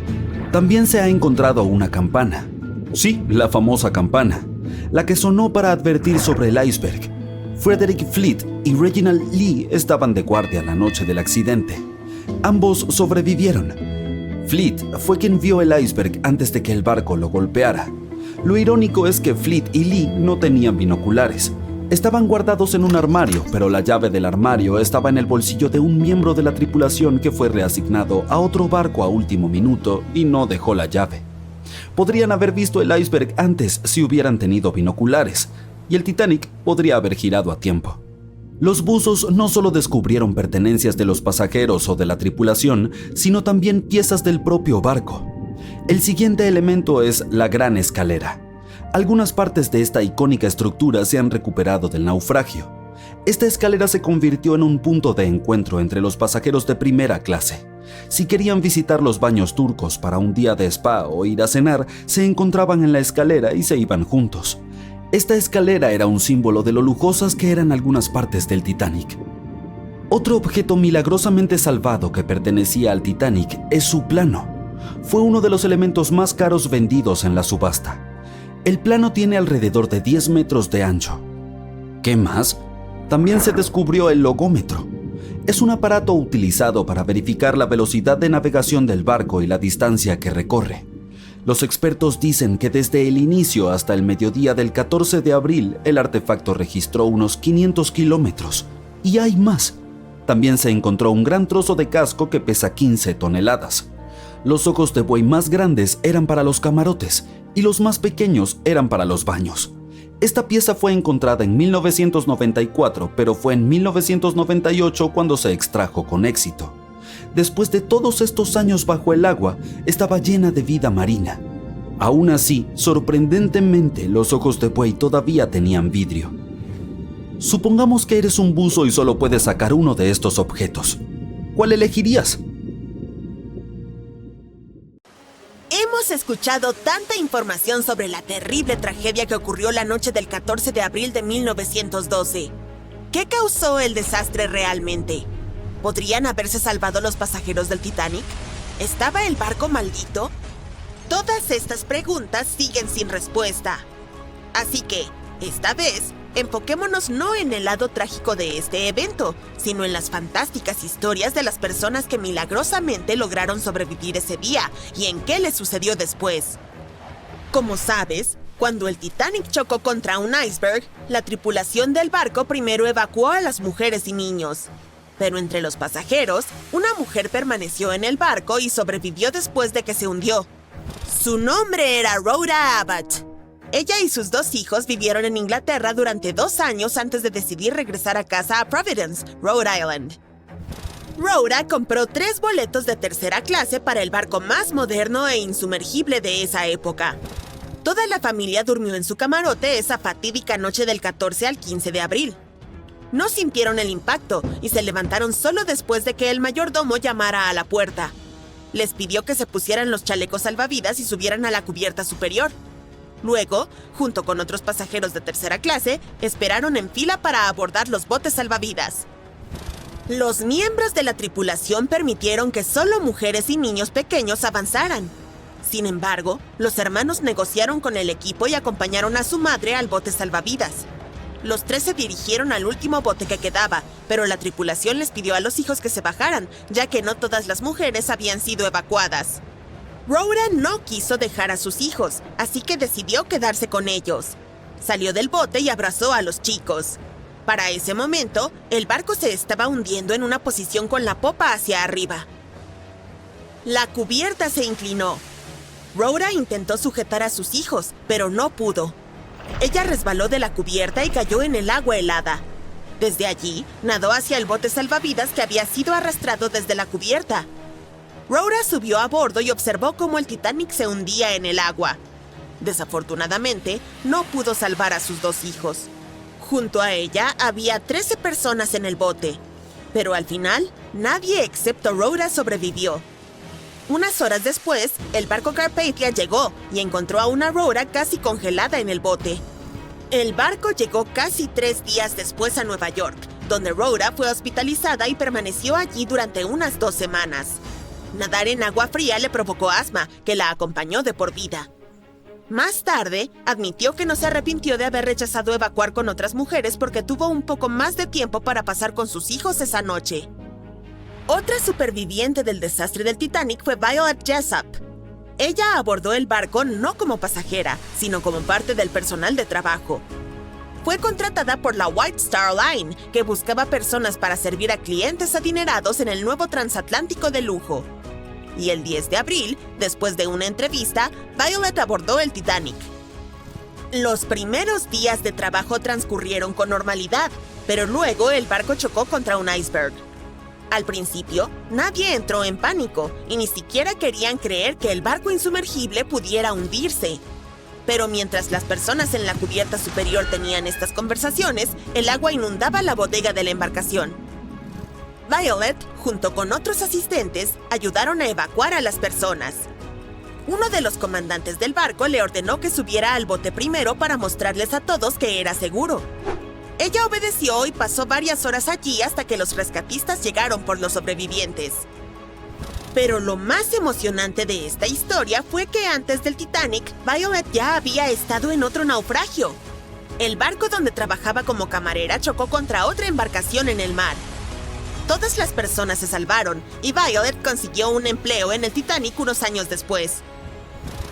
También se ha encontrado una campana. Sí, la famosa campana, la que sonó para advertir sobre el iceberg. Frederick Fleet y Reginald Lee estaban de guardia la noche del accidente. Ambos sobrevivieron. Fleet fue quien vio el iceberg antes de que el barco lo golpeara. Lo irónico es que Fleet y Lee no tenían binoculares. Estaban guardados en un armario, pero la llave del armario estaba en el bolsillo de un miembro de la tripulación que fue reasignado a otro barco a último minuto y no dejó la llave. Podrían haber visto el iceberg antes si hubieran tenido binoculares, y el Titanic podría haber girado a tiempo. Los buzos no solo descubrieron pertenencias de los pasajeros o de la tripulación, sino también piezas del propio barco. El siguiente elemento es la gran escalera. Algunas partes de esta icónica estructura se han recuperado del naufragio. Esta escalera se convirtió en un punto de encuentro entre los pasajeros de primera clase. Si querían visitar los baños turcos para un día de spa o ir a cenar, se encontraban en la escalera y se iban juntos. Esta escalera era un símbolo de lo lujosas que eran algunas partes del Titanic. Otro objeto milagrosamente salvado que pertenecía al Titanic es su plano. Fue uno de los elementos más caros vendidos en la subasta. El plano tiene alrededor de 10 metros de ancho. ¿Qué más? También se descubrió el logómetro. Es un aparato utilizado para verificar la velocidad de navegación del barco y la distancia que recorre. Los expertos dicen que desde el inicio hasta el mediodía del 14 de abril, el artefacto registró unos 500 kilómetros. Y hay más. También se encontró un gran trozo de casco que pesa 15 toneladas. Los ojos de buey más grandes eran para los camarotes y los más pequeños eran para los baños. Esta pieza fue encontrada en 1994, pero fue en 1998 cuando se extrajo con éxito. Después de todos estos años bajo el agua, estaba llena de vida marina. Aún así, sorprendentemente, los ojos de buey todavía tenían vidrio. Supongamos que eres un buzo y solo puedes sacar uno de estos objetos. ¿Cuál elegirías? Hemos escuchado tanta información sobre la terrible tragedia que ocurrió la noche del 14 de abril de 1912. ¿Qué causó el desastre realmente? ¿Podrían haberse salvado los pasajeros del Titanic? ¿Estaba el barco maldito? Todas estas preguntas siguen sin respuesta. Así que, esta vez, enfoquémonos no en el lado trágico de este evento, sino en las fantásticas historias de las personas que milagrosamente lograron sobrevivir ese día y en qué les sucedió después. Como sabes, cuando el Titanic chocó contra un iceberg, la tripulación del barco primero evacuó a las mujeres y niños. Pero entre los pasajeros, una mujer permaneció en el barco y sobrevivió después de que se hundió. Su nombre era Rhoda Abbott. Ella y sus 2 hijos vivieron en Inglaterra durante 2 años antes de decidir regresar a casa a Providence, Rhode Island. Rhoda compró 3 boletos de tercera clase para el barco más moderno e insumergible de esa época. Toda la familia durmió en su camarote esa fatídica noche del 14 al 15 de abril. No sintieron el impacto y se levantaron solo después de que el mayordomo llamara a la puerta. Les pidió que se pusieran los chalecos salvavidas y subieran a la cubierta superior. Luego, junto con otros pasajeros de tercera clase, esperaron en fila para abordar los botes salvavidas. Los miembros de la tripulación permitieron que solo mujeres y niños pequeños avanzaran. Sin embargo, los hermanos negociaron con el equipo y acompañaron a su madre al bote salvavidas. Los 3 se dirigieron al último bote que quedaba, pero la tripulación les pidió a los hijos que se bajaran, ya que no todas las mujeres habían sido evacuadas. Rhoda no quiso dejar a sus hijos, así que decidió quedarse con ellos. Salió del bote y abrazó a los chicos. Para ese momento, el barco se estaba hundiendo en una posición con la popa hacia arriba. La cubierta se inclinó. Rhoda intentó sujetar a sus hijos, pero no pudo. Ella resbaló de la cubierta y cayó en el agua helada. Desde allí, nadó hacia el bote salvavidas que había sido arrastrado desde la cubierta. Rhoda subió a bordo y observó cómo el Titanic se hundía en el agua. Desafortunadamente, no pudo salvar a sus 2 hijos. Junto a ella había 13 personas en el bote, pero al final, nadie excepto Rhoda sobrevivió. Unas horas después, el barco Carpathia llegó y encontró a una Rhoda casi congelada en el bote. El barco llegó casi 3 días después a Nueva York, donde Rhoda fue hospitalizada y permaneció allí durante unas 2 semanas. Nadar en agua fría le provocó asma, que la acompañó de por vida. Más tarde, admitió que no se arrepintió de haber rechazado evacuar con otras mujeres porque tuvo un poco más de tiempo para pasar con sus hijos esa noche. Otra superviviente del desastre del Titanic fue Violet Jessop. Ella abordó el barco no como pasajera, sino como parte del personal de trabajo. Fue contratada por la White Star Line, que buscaba personas para servir a clientes adinerados en el nuevo transatlántico de lujo. Y el 10 de abril, después de una entrevista, Violet abordó el Titanic. Los primeros días de trabajo transcurrieron con normalidad, pero luego el barco chocó contra un iceberg. Al principio, nadie entró en pánico y ni siquiera querían creer que el barco insumergible pudiera hundirse. Pero mientras las personas en la cubierta superior tenían estas conversaciones, el agua inundaba la bodega de la embarcación. Violet, junto con otros asistentes, ayudaron a evacuar a las personas. Uno de los comandantes del barco le ordenó que subiera al bote primero para mostrarles a todos que era seguro. Ella obedeció y pasó varias horas allí hasta que los rescatistas llegaron por los sobrevivientes. Pero lo más emocionante de esta historia fue que antes del Titanic, Violet ya había estado en otro naufragio. El barco donde trabajaba como camarera chocó contra otra embarcación en el mar. Todas las personas se salvaron y Violet consiguió un empleo en el Titanic unos años después.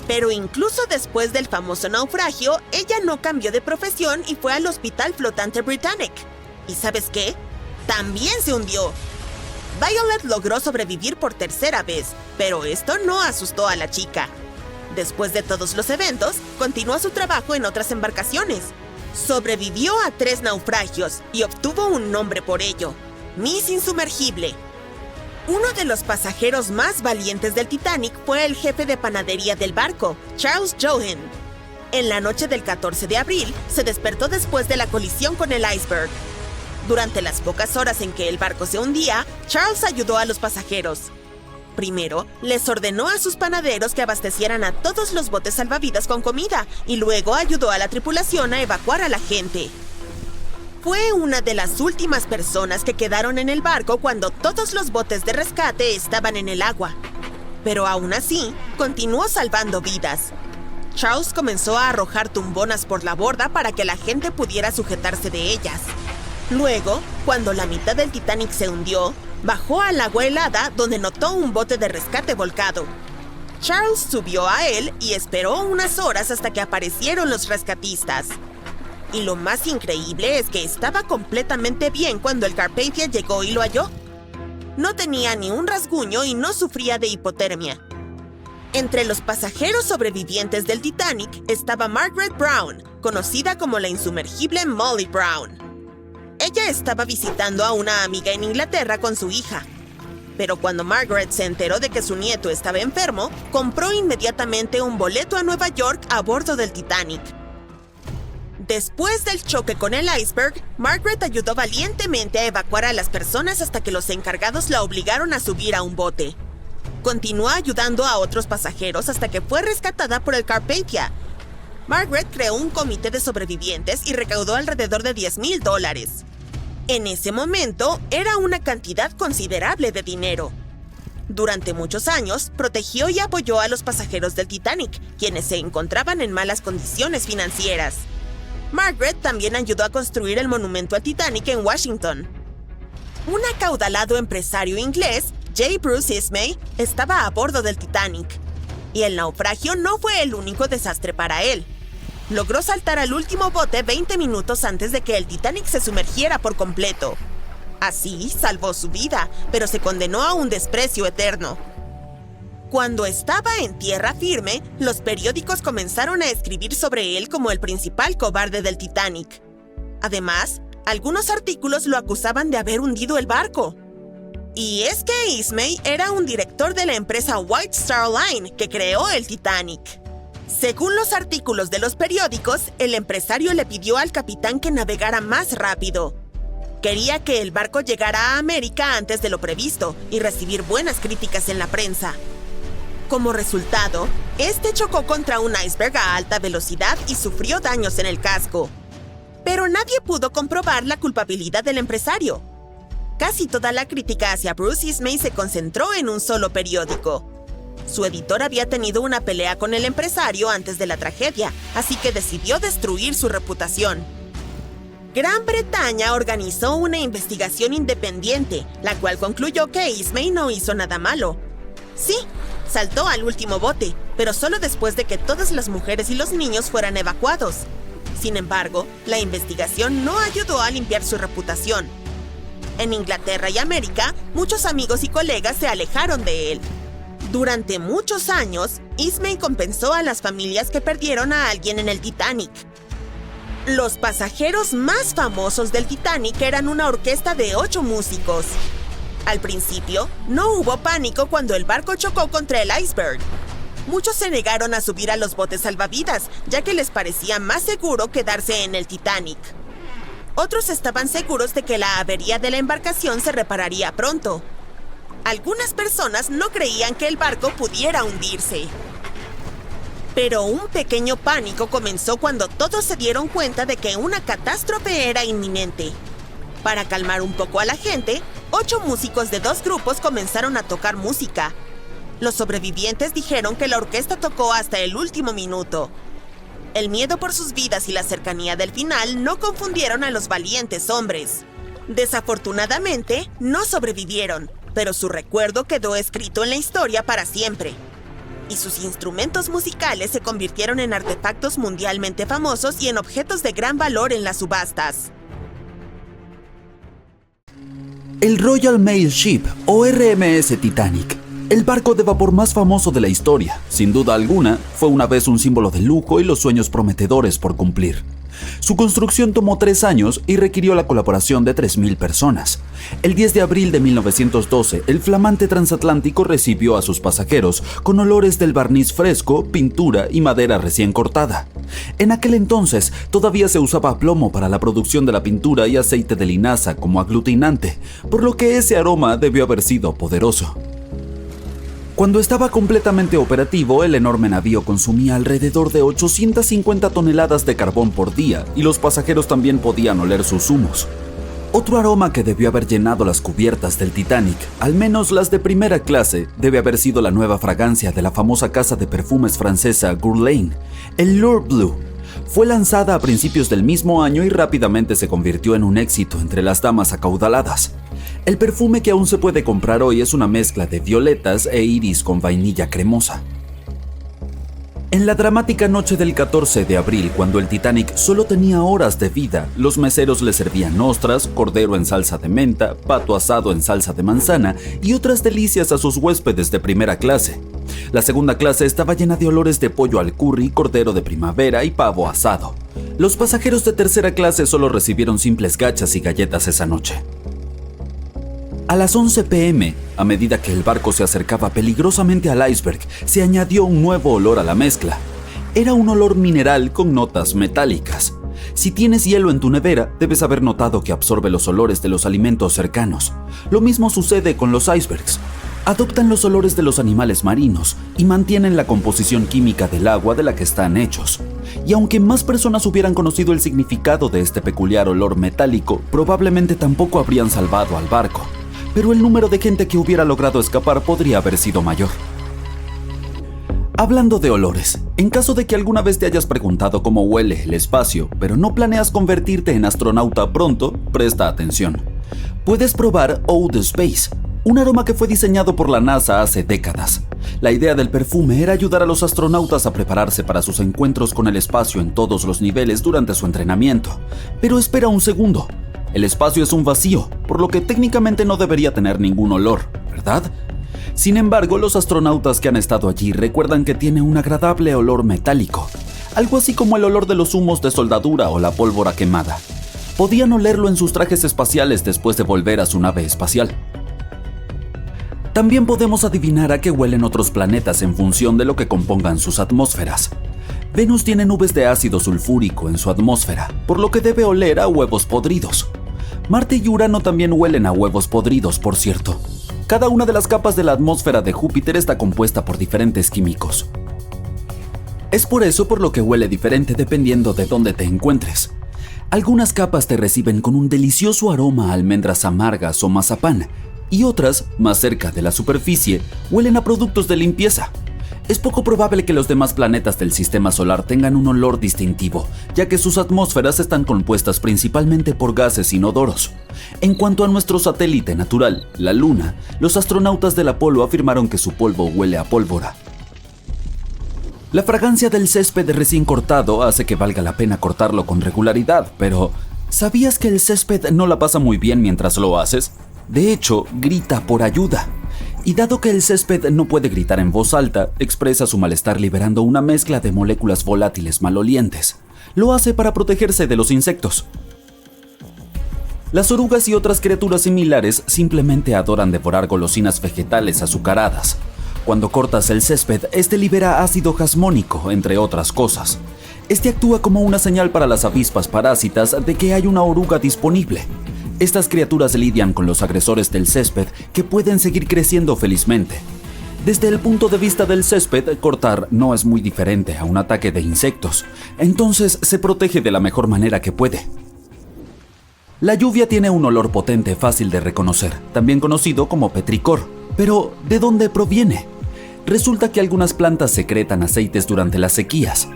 Pero incluso después del famoso naufragio, ella no cambió de profesión y fue al Hospital Flotante Britannic. ¿Y sabes qué? También se hundió. Violet logró sobrevivir por 3ª vez, pero esto no asustó a la chica. Después de todos los eventos, continuó su trabajo en otras embarcaciones. Sobrevivió a 3 naufragios y obtuvo un nombre por ello: Miss Insumergible. Uno de los pasajeros más valientes del Titanic fue el jefe de panadería del barco, Charles Johan. En la noche del 14 de abril, se despertó después de la colisión con el iceberg. Durante las pocas horas en que el barco se hundía, Charles ayudó a los pasajeros. Primero, les ordenó a sus panaderos que abastecieran a todos los botes salvavidas con comida y luego ayudó a la tripulación a evacuar a la gente. Fue una de las últimas personas que quedaron en el barco cuando todos los botes de rescate estaban en el agua. Pero aún así, continuó salvando vidas. Charles comenzó a arrojar tumbonas por la borda para que la gente pudiera sujetarse de ellas. Luego, cuando la mitad del Titanic se hundió, bajó al agua helada donde notó un bote de rescate volcado. Charles subió a él y esperó unas horas hasta que aparecieron los rescatistas. Y lo más increíble es que estaba completamente bien cuando el Carpathia llegó y lo halló. No tenía ni un rasguño y no sufría de hipotermia. Entre los pasajeros sobrevivientes del Titanic estaba Margaret Brown, conocida como la insumergible Molly Brown. Ella estaba visitando a una amiga en Inglaterra con su hija. Pero cuando Margaret se enteró de que su nieto estaba enfermo, compró inmediatamente un boleto a Nueva York a bordo del Titanic. Después del choque con el iceberg, Margaret ayudó valientemente a evacuar a las personas hasta que los encargados la obligaron a subir a un bote. Continuó ayudando a otros pasajeros hasta que fue rescatada por el Carpathia. Margaret creó un comité de sobrevivientes y recaudó alrededor de $10,000. En ese momento, era una cantidad considerable de dinero. Durante muchos años, protegió y apoyó a los pasajeros del Titanic, quienes se encontraban en malas condiciones financieras. Margaret también ayudó a construir el monumento al Titanic en Washington. Un acaudalado empresario inglés, J. Bruce Ismay, estaba a bordo del Titanic. Y el naufragio no fue el único desastre para él. Logró saltar al último bote 20 minutos antes de que el Titanic se sumergiera por completo. Así salvó su vida, pero se condenó a un desprecio eterno. Cuando estaba en tierra firme, los periódicos comenzaron a escribir sobre él como el principal cobarde del Titanic. Además, algunos artículos lo acusaban de haber hundido el barco. Y es que Ismay era un director de la empresa White Star Line que creó el Titanic. Según los artículos de los periódicos, el empresario le pidió al capitán que navegara más rápido. Quería que el barco llegara a América antes de lo previsto y recibir buenas críticas en la prensa. Como resultado, este chocó contra un iceberg a alta velocidad y sufrió daños en el casco. Pero nadie pudo comprobar la culpabilidad del empresario. Casi toda la crítica hacia Bruce Ismay se concentró en un solo periódico. Su editor había tenido una pelea con el empresario antes de la tragedia, así que decidió destruir su reputación. Gran Bretaña organizó una investigación independiente, la cual concluyó que Ismay no hizo nada malo. Sí, saltó al último bote, pero solo después de que todas las mujeres y los niños fueran evacuados. Sin embargo, la investigación no ayudó a limpiar su reputación. En Inglaterra y América, muchos amigos y colegas se alejaron de él. Durante muchos años, Ismay compensó a las familias que perdieron a alguien en el Titanic. Los pasajeros más famosos del Titanic eran una orquesta de 8 músicos. Al principio, no hubo pánico cuando el barco chocó contra el iceberg. Muchos se negaron a subir a los botes salvavidas, ya que les parecía más seguro quedarse en el Titanic. Otros estaban seguros de que la avería de la embarcación se repararía pronto. Algunas personas no creían que el barco pudiera hundirse. Pero un pequeño pánico comenzó cuando todos se dieron cuenta de que una catástrofe era inminente. Para calmar un poco a la gente, 8 músicos de 2 grupos comenzaron a tocar música. Los sobrevivientes dijeron que la orquesta tocó hasta el último minuto. El miedo por sus vidas y la cercanía del final no confundieron a los valientes hombres. Desafortunadamente, no sobrevivieron, pero su recuerdo quedó escrito en la historia para siempre. Y sus instrumentos musicales se convirtieron en artefactos mundialmente famosos y en objetos de gran valor en las subastas. El Royal Mail Ship o RMS Titanic, el barco de vapor más famoso de la historia, sin duda alguna, fue una vez un símbolo de lujo y los sueños prometedores por cumplir. Su construcción tomó 3 años y requirió la colaboración de 3.000 personas. El 10 de abril de 1912, el flamante transatlántico recibió a sus pasajeros con olores del barniz fresco, pintura y madera recién cortada. En aquel entonces, todavía se usaba plomo para la producción de la pintura y aceite de linaza como aglutinante, por lo que ese aroma debió haber sido poderoso. Cuando estaba completamente operativo, el enorme navío consumía alrededor de 850 toneladas de carbón por día y los pasajeros también podían oler sus humos. Otro aroma que debió haber llenado las cubiertas del Titanic, al menos las de primera clase, debe haber sido la nueva fragancia de la famosa casa de perfumes francesa Guerlain, el L'Or Bleu. Fue lanzada a principios del mismo año y rápidamente se convirtió en un éxito entre las damas acaudaladas. El perfume que aún se puede comprar hoy es una mezcla de violetas e iris con vainilla cremosa. En la dramática noche del 14 de abril, cuando el Titanic solo tenía horas de vida, los meseros le servían ostras, cordero en salsa de menta, pato asado en salsa de manzana y otras delicias a sus huéspedes de primera clase. La segunda clase estaba llena de olores de pollo al curry, cordero de primavera y pavo asado. Los pasajeros de tercera clase solo recibieron simples gachas y galletas esa noche. A las 11 p.m., a medida que el barco se acercaba peligrosamente al iceberg, se añadió un nuevo olor a la mezcla. Era un olor mineral con notas metálicas. Si tienes hielo en tu nevera, debes haber notado que absorbe los olores de los alimentos cercanos. Lo mismo sucede con los icebergs. Adoptan los olores de los animales marinos y mantienen la composición química del agua de la que están hechos. Y aunque más personas hubieran conocido el significado de este peculiar olor metálico, probablemente tampoco habrían salvado al barco. Pero el número de gente que hubiera logrado escapar podría haber sido mayor. Hablando de olores, En caso de que alguna vez te hayas preguntado cómo huele el espacio, pero no planeas convertirte en astronauta pronto, presta atención. Puedes probar Oud Space, un aroma que fue diseñado por la NASA hace décadas. La idea del perfume era ayudar a los astronautas a prepararse para sus encuentros con el espacio en todos los niveles durante su entrenamiento. Pero espera un segundo. El espacio es un vacío, por lo que técnicamente no debería tener ningún olor, ¿verdad? Sin embargo, los astronautas que han estado allí recuerdan que tiene un agradable olor metálico, algo así como el olor de los humos de soldadura o la pólvora quemada. Podían olerlo en sus trajes espaciales después de volver a su nave espacial. También podemos adivinar a qué huelen otros planetas en función de lo que compongan sus atmósferas. Venus tiene nubes de ácido sulfúrico en su atmósfera, por lo que debe oler a huevos podridos. Marte y Urano también huelen a huevos podridos, por cierto. Cada una de las capas de la atmósfera de Júpiter está compuesta por diferentes químicos. Es por eso por lo que huele diferente dependiendo de dónde te encuentres. Algunas capas te reciben con un delicioso aroma a almendras amargas o mazapán, y otras, más cerca de la superficie, huelen a productos de limpieza. Es poco probable que los demás planetas del sistema solar tengan un olor distintivo, ya que sus atmósferas están compuestas principalmente por gases inodoros. En cuanto a nuestro satélite natural, la Luna, los astronautas del Apolo afirmaron que su polvo huele a pólvora. La fragancia del césped recién cortado hace que valga la pena cortarlo con regularidad, pero ¿sabías que el césped no la pasa muy bien mientras lo haces? De hecho, grita por ayuda. Y dado que el césped no puede gritar en voz alta, expresa su malestar liberando una mezcla de moléculas volátiles malolientes. Lo hace para protegerse de los insectos. Las orugas y otras criaturas similares simplemente adoran devorar golosinas vegetales azucaradas. Cuando cortas el césped, este libera ácido jasmónico, entre otras cosas. Este actúa como una señal para las avispas parásitas de que hay una oruga disponible. Estas criaturas lidian con los agresores del césped que pueden seguir creciendo felizmente. Desde el punto de vista del césped, cortar no es muy diferente a un ataque de insectos, entonces se protege de la mejor manera que puede. La lluvia tiene un olor potente fácil de reconocer, también conocido como petricor. Pero, ¿de dónde proviene? Resulta que algunas plantas secretan aceites durante las sequías.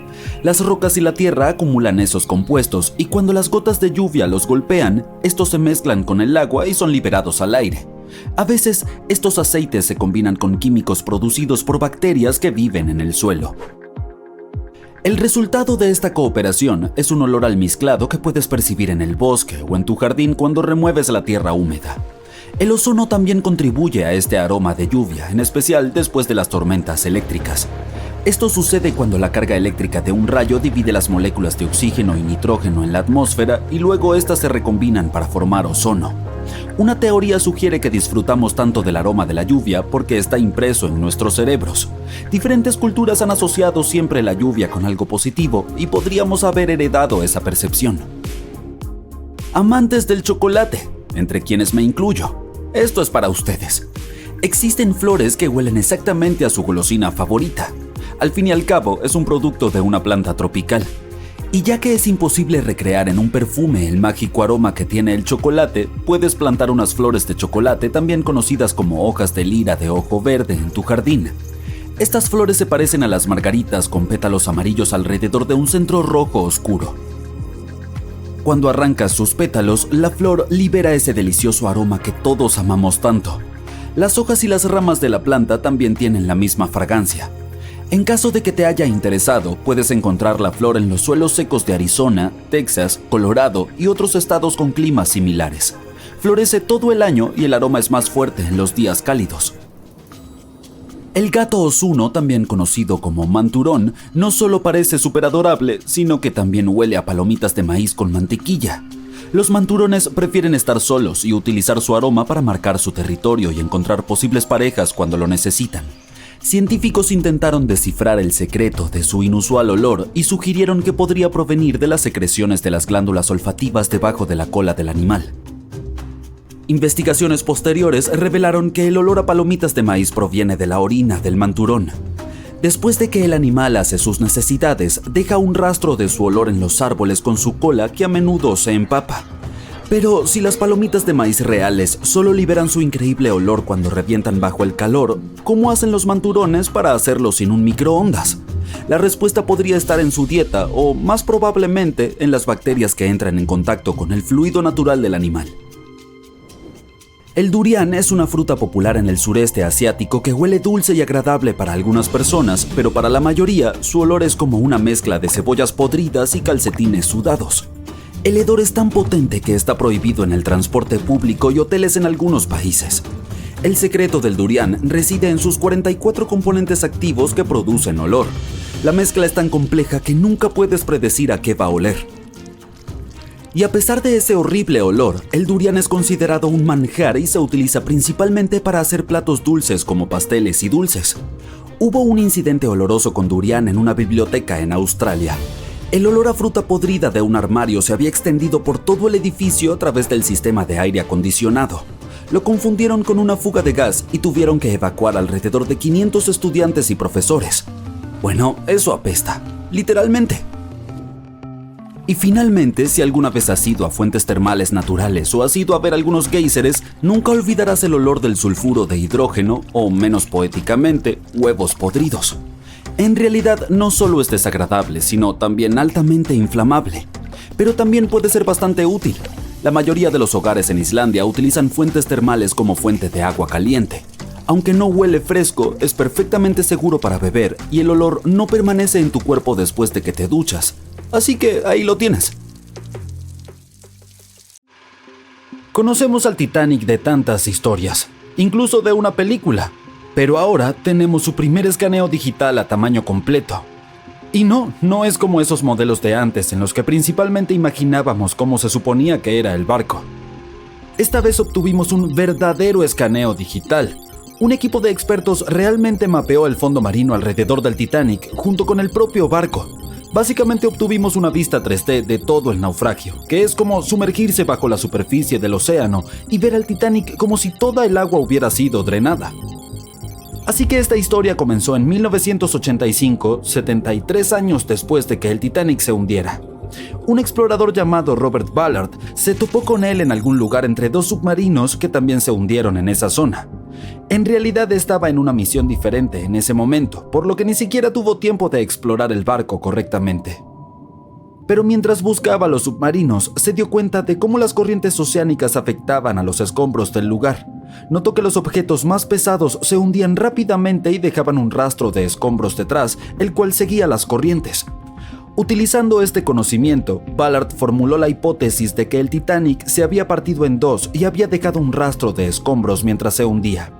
Las rocas y la tierra acumulan esos compuestos y cuando las gotas de lluvia los golpean, estos se mezclan con el agua y son liberados al aire. A veces, estos aceites se combinan con químicos producidos por bacterias que viven en el suelo. El resultado de esta cooperación es un olor almizclado que puedes percibir en el bosque o en tu jardín cuando remueves la tierra húmeda. El ozono también contribuye a este aroma de lluvia, en especial después de las tormentas eléctricas. Esto sucede cuando la carga eléctrica de un rayo divide las moléculas de oxígeno y nitrógeno en la atmósfera y luego estas se recombinan para formar ozono. Una teoría sugiere que disfrutamos tanto del aroma de la lluvia porque está impreso en nuestros cerebros. Diferentes culturas han asociado siempre la lluvia con algo positivo y podríamos haber heredado esa percepción. Amantes del chocolate, entre quienes me incluyo, esto es para ustedes. Existen flores que huelen exactamente a su golosina favorita. Al fin y al cabo, es un producto de una planta tropical. Y ya que es imposible recrear en un perfume el mágico aroma que tiene el chocolate, puedes plantar unas flores de chocolate, también conocidas como hojas de lira de ojo verde, en tu jardín. Estas flores se parecen a las margaritas con pétalos amarillos alrededor de un centro rojo oscuro. Cuando arrancas sus pétalos, la flor libera ese delicioso aroma que todos amamos tanto. Las hojas y las ramas de la planta también tienen la misma fragancia. En caso de que te haya interesado, puedes encontrar la flor en los suelos secos de Arizona, Texas, Colorado y otros estados con climas similares. Florece todo el año y el aroma es más fuerte en los días cálidos. El gato osuno, también conocido como manturón, no solo parece súper adorable, sino que también huele a palomitas de maíz con mantequilla. Los manturones prefieren estar solos y utilizar su aroma para marcar su territorio y encontrar posibles parejas cuando lo necesitan. Científicos intentaron descifrar el secreto de su inusual olor y sugirieron que podría provenir de las secreciones de las glándulas olfativas debajo de la cola del animal. Investigaciones posteriores revelaron que el olor a palomitas de maíz proviene de la orina del manturón. Después de que el animal hace sus necesidades, deja un rastro de su olor en los árboles con su cola que a menudo se empapa. Pero si las palomitas de maíz reales solo liberan su increíble olor cuando revientan bajo el calor, ¿cómo hacen los manturones para hacerlo sin un microondas? La respuesta podría estar en su dieta o, más probablemente, en las bacterias que entran en contacto con el fluido natural del animal. El durian es una fruta popular en el sureste asiático que huele dulce y agradable para algunas personas, pero para la mayoría su olor es como una mezcla de cebollas podridas y calcetines sudados. El hedor es tan potente que está prohibido en el transporte público y hoteles en algunos países. El secreto del durian reside en sus 44 componentes activos que producen olor. La mezcla es tan compleja que nunca puedes predecir a qué va a oler. Y a pesar de ese horrible olor, el durian es considerado un manjar y se utiliza principalmente para hacer platos dulces como pasteles y dulces. Hubo un incidente oloroso con durian en una biblioteca en Australia. El olor a fruta podrida de un armario se había extendido por todo el edificio a través del sistema de aire acondicionado. Lo confundieron con una fuga de gas y tuvieron que evacuar alrededor de 500 estudiantes y profesores. Bueno, eso apesta, literalmente. Y finalmente, si alguna vez has ido a fuentes termales naturales o has ido a ver algunos géiseres, nunca olvidarás el olor del sulfuro de hidrógeno o, menos poéticamente, huevos podridos. En realidad, no solo es desagradable, sino también altamente inflamable. Pero también puede ser bastante útil. La mayoría de los hogares en Islandia utilizan fuentes termales como fuente de agua caliente. Aunque no huele fresco, es perfectamente seguro para beber y el olor no permanece en tu cuerpo después de que te duchas. Así que ahí lo tienes. Conocemos al Titanic de tantas historias, incluso de una película, pero ahora tenemos su primer escaneo digital a tamaño completo. Y no es como esos modelos de antes en los que principalmente imaginábamos cómo se suponía que era el barco. Esta vez obtuvimos un verdadero escaneo digital. Un equipo de expertos realmente mapeó el fondo marino alrededor del Titanic junto con el propio barco. Básicamente obtuvimos una vista 3D de todo el naufragio, que es como sumergirse bajo la superficie del océano y ver al Titanic como si toda el agua hubiera sido drenada. Así que esta historia comenzó en 1985, 73 años después de que el Titanic se hundiera. Un explorador llamado Robert Ballard se topó con él en algún lugar entre dos submarinos que también se hundieron en esa zona. En realidad estaba en una misión diferente en ese momento, por lo que ni siquiera tuvo tiempo de explorar el barco correctamente. Pero mientras buscaba los submarinos, se dio cuenta de cómo las corrientes oceánicas afectaban a los escombros del lugar. Notó que los objetos más pesados se hundían rápidamente y dejaban un rastro de escombros detrás, el cual seguía las corrientes. Utilizando este conocimiento, Ballard formuló la hipótesis de que el Titanic se había partido en dos y había dejado un rastro de escombros mientras se hundía.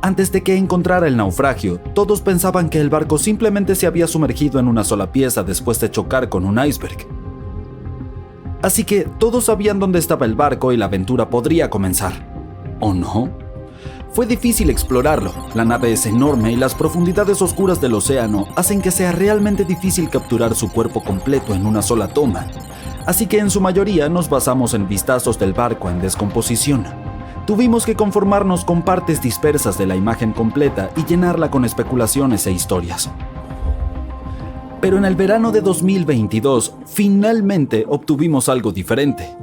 Antes de que encontrara el naufragio, todos pensaban que el barco simplemente se había sumergido en una sola pieza después de chocar con un iceberg. Así que todos sabían dónde estaba el barco y la aventura podría comenzar. ¿O no? Fue difícil explorarlo. La nave es enorme y las profundidades oscuras del océano hacen que sea realmente difícil capturar su cuerpo completo en una sola toma. Así que en su mayoría nos basamos en vistazos del barco en descomposición. Tuvimos que conformarnos con partes dispersas de la imagen completa y llenarla con especulaciones e historias. Pero en el verano de 2022, finalmente obtuvimos algo diferente.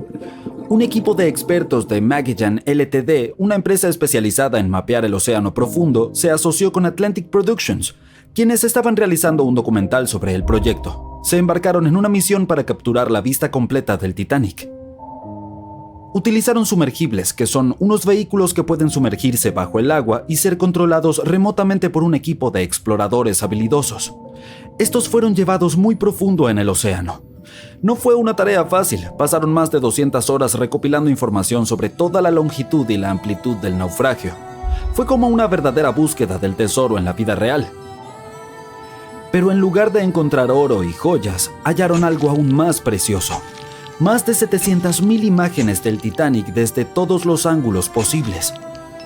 Un equipo de expertos de Magellan Ltd., una empresa especializada en mapear el océano profundo, se asoció con Atlantic Productions, quienes estaban realizando un documental sobre el proyecto. Se embarcaron en una misión para capturar la vista completa del Titanic. Utilizaron sumergibles, que son unos vehículos que pueden sumergirse bajo el agua y ser controlados remotamente por un equipo de exploradores habilidosos. Estos fueron llevados muy profundo en el océano. No fue una tarea fácil, pasaron más de 200 horas recopilando información sobre toda la longitud y la amplitud del naufragio. Fue como una verdadera búsqueda del tesoro en la vida real. Pero en lugar de encontrar oro y joyas, hallaron algo aún más precioso. Más de 700,000 imágenes del Titanic desde todos los ángulos posibles.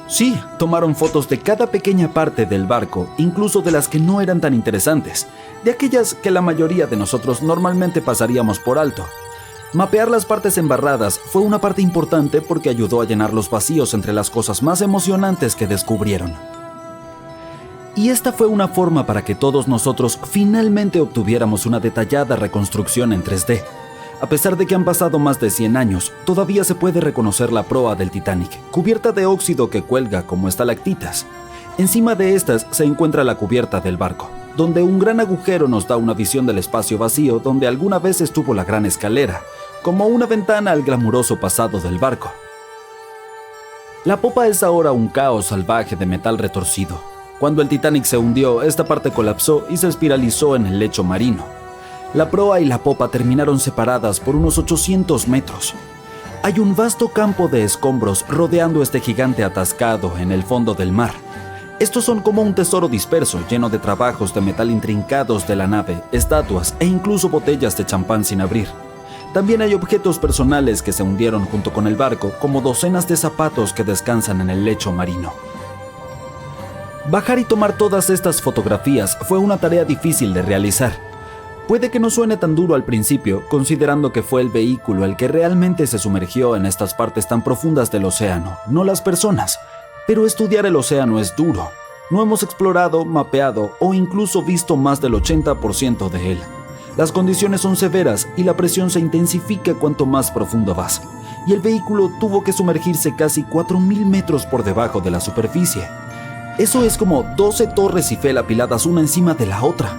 Sí, tomaron fotos de cada pequeña parte del barco, incluso de las que no eran tan interesantes, de aquellas que la mayoría de nosotros normalmente pasaríamos por alto. Mapear las partes embarradas fue una parte importante porque ayudó a llenar los vacíos entre las cosas más emocionantes que descubrieron. Y esta fue una forma para que todos nosotros finalmente obtuviéramos una detallada reconstrucción en 3D. A pesar de que han pasado más de 100 años, todavía se puede reconocer la proa del Titanic, cubierta de óxido que cuelga como estalactitas. Encima de estas se encuentra la cubierta del barco. donde un gran agujero nos da una visión del espacio vacío donde alguna vez estuvo la gran escalera, como una ventana al glamuroso pasado del barco. La popa es ahora un caos salvaje de metal retorcido. Cuando el Titanic se hundió, esta parte colapsó y se espiralizó en el lecho marino. La proa y la popa terminaron separadas por unos 800 metros. Hay un vasto campo de escombros rodeando este gigante atascado en el fondo del mar. Estos son como un tesoro disperso, lleno de trabajos de metal intrincados de la nave, estatuas e incluso botellas de champán sin abrir. También hay objetos personales que se hundieron junto con el barco, como docenas de zapatos que descansan en el lecho marino. Bajar y tomar todas estas fotografías fue una tarea difícil de realizar. Puede que no suene tan duro al principio, considerando que fue el vehículo el que realmente se sumergió en estas partes tan profundas del océano, no las personas. Pero estudiar el océano es duro. No hemos explorado, mapeado o incluso visto más del 80% de él. Las condiciones son severas y la presión se intensifica cuanto más profundo vas. Y el vehículo tuvo que sumergirse casi 4.000 metros por debajo de la superficie. Eso es como 12 torres Eiffel apiladas una encima de la otra.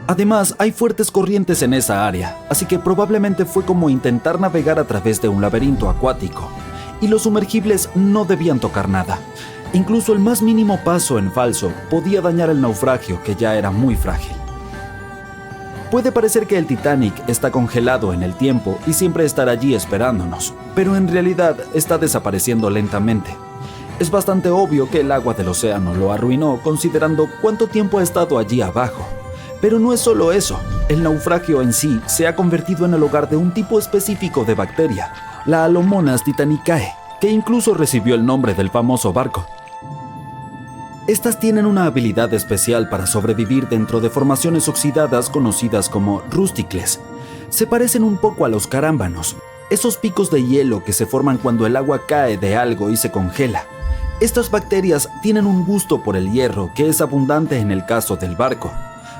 Además, hay fuertes corrientes en esa área, así que probablemente fue como intentar navegar a través de un laberinto acuático. Y los sumergibles no debían tocar nada. Incluso el más mínimo paso en falso podía dañar el naufragio, que ya era muy frágil. Puede parecer que el Titanic está congelado en el tiempo y siempre estará allí esperándonos, pero en realidad está desapareciendo lentamente. Es bastante obvio que el agua del océano lo arruinó, considerando cuánto tiempo ha estado allí abajo. Pero no es solo eso, el naufragio en sí se ha convertido en el hogar de un tipo específico de bacteria, la Alomonas titanicae, que incluso recibió el nombre del famoso barco. Estas tienen una habilidad especial para sobrevivir dentro de formaciones oxidadas conocidas como rústicles. Se parecen un poco a los carámbanos, esos picos de hielo que se forman cuando el agua cae de algo y se congela. Estas bacterias tienen un gusto por el hierro que es abundante en el caso del barco.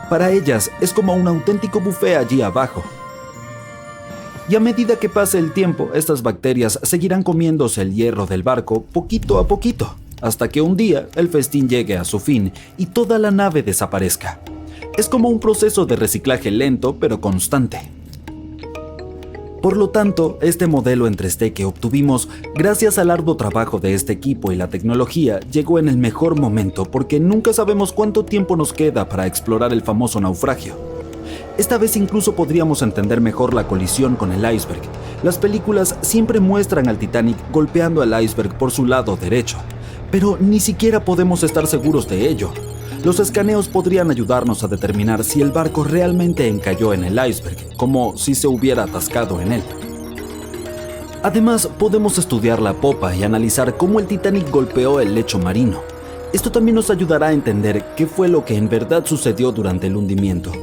Para ellas es como un auténtico buffet allí abajo. Y a medida que pase el tiempo, estas bacterias seguirán comiéndose el hierro del barco poquito a poquito, hasta que un día el festín llegue a su fin y toda la nave desaparezca. Es como un proceso de reciclaje lento pero constante. Por lo tanto, este modelo en 3D que obtuvimos gracias al arduo trabajo de este equipo y la tecnología llegó en el mejor momento porque nunca sabemos cuánto tiempo nos queda para explorar el famoso naufragio. Esta vez incluso podríamos entender mejor la colisión con el iceberg. Las películas siempre muestran al Titanic golpeando al iceberg por su lado derecho, pero ni siquiera podemos estar seguros de ello. Los escaneos podrían ayudarnos a determinar si el barco realmente encalló en el iceberg, como si se hubiera atascado en él. Además, podemos estudiar la popa y analizar cómo el Titanic golpeó el lecho marino. Esto también nos ayudará a entender qué fue lo que en verdad sucedió durante el hundimiento.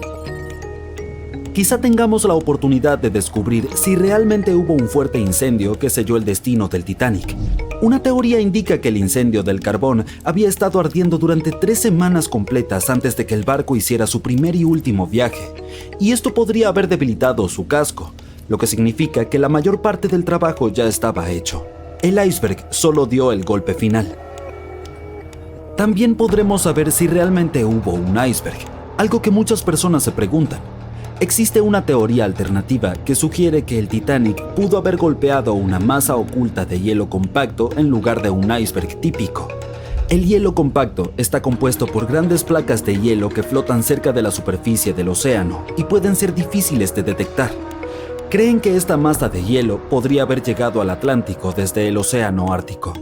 Quizá tengamos la oportunidad de descubrir si realmente hubo un fuerte incendio que selló el destino del Titanic. Una teoría indica que el incendio del carbón había estado ardiendo durante 3 semanas completas antes de que el barco hiciera su primer y último viaje, y esto podría haber debilitado su casco, lo que significa que la mayor parte del trabajo ya estaba hecho. El iceberg solo dio el golpe final. También podremos saber si realmente hubo un iceberg, algo que muchas personas se preguntan. Existe una teoría alternativa que sugiere que el Titanic pudo haber golpeado una masa oculta de hielo compacto en lugar de un iceberg típico. El hielo compacto está compuesto por grandes placas de hielo que flotan cerca de la superficie del océano y pueden ser difíciles de detectar. Creen que esta masa de hielo podría haber llegado al Atlántico desde el océano Ártico.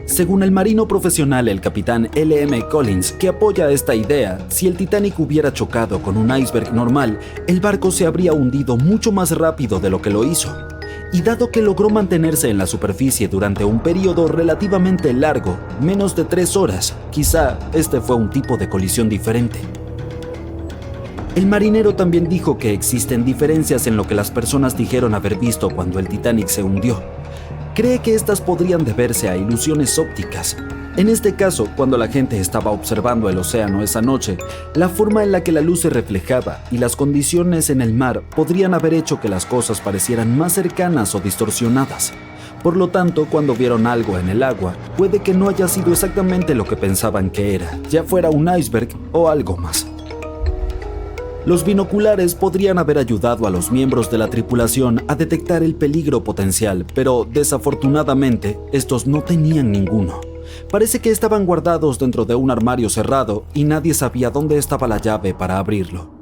Según el marino profesional, el capitán L.M. Collins, que apoya esta idea, si el Titanic hubiera chocado con un iceberg normal, el barco se habría hundido mucho más rápido de lo que lo hizo. Y dado que logró mantenerse en la superficie durante un periodo relativamente largo, menos de 3 horas, quizá este fue un tipo de colisión diferente. El marinero también dijo que existen diferencias en lo que las personas dijeron haber visto cuando el Titanic se hundió. Cree que estas podrían deberse a ilusiones ópticas. En este caso, cuando la gente estaba observando el océano esa noche, la forma en la que la luz se reflejaba y las condiciones en el mar podrían haber hecho que las cosas parecieran más cercanas o distorsionadas. Por lo tanto, cuando vieron algo en el agua, puede que no haya sido exactamente lo que pensaban que era, ya fuera un iceberg o algo más. Los binoculares podrían haber ayudado a los miembros de la tripulación a detectar el peligro potencial, pero desafortunadamente estos no tenían ninguno. Parece que estaban guardados dentro de un armario cerrado y nadie sabía dónde estaba la llave para abrirlo.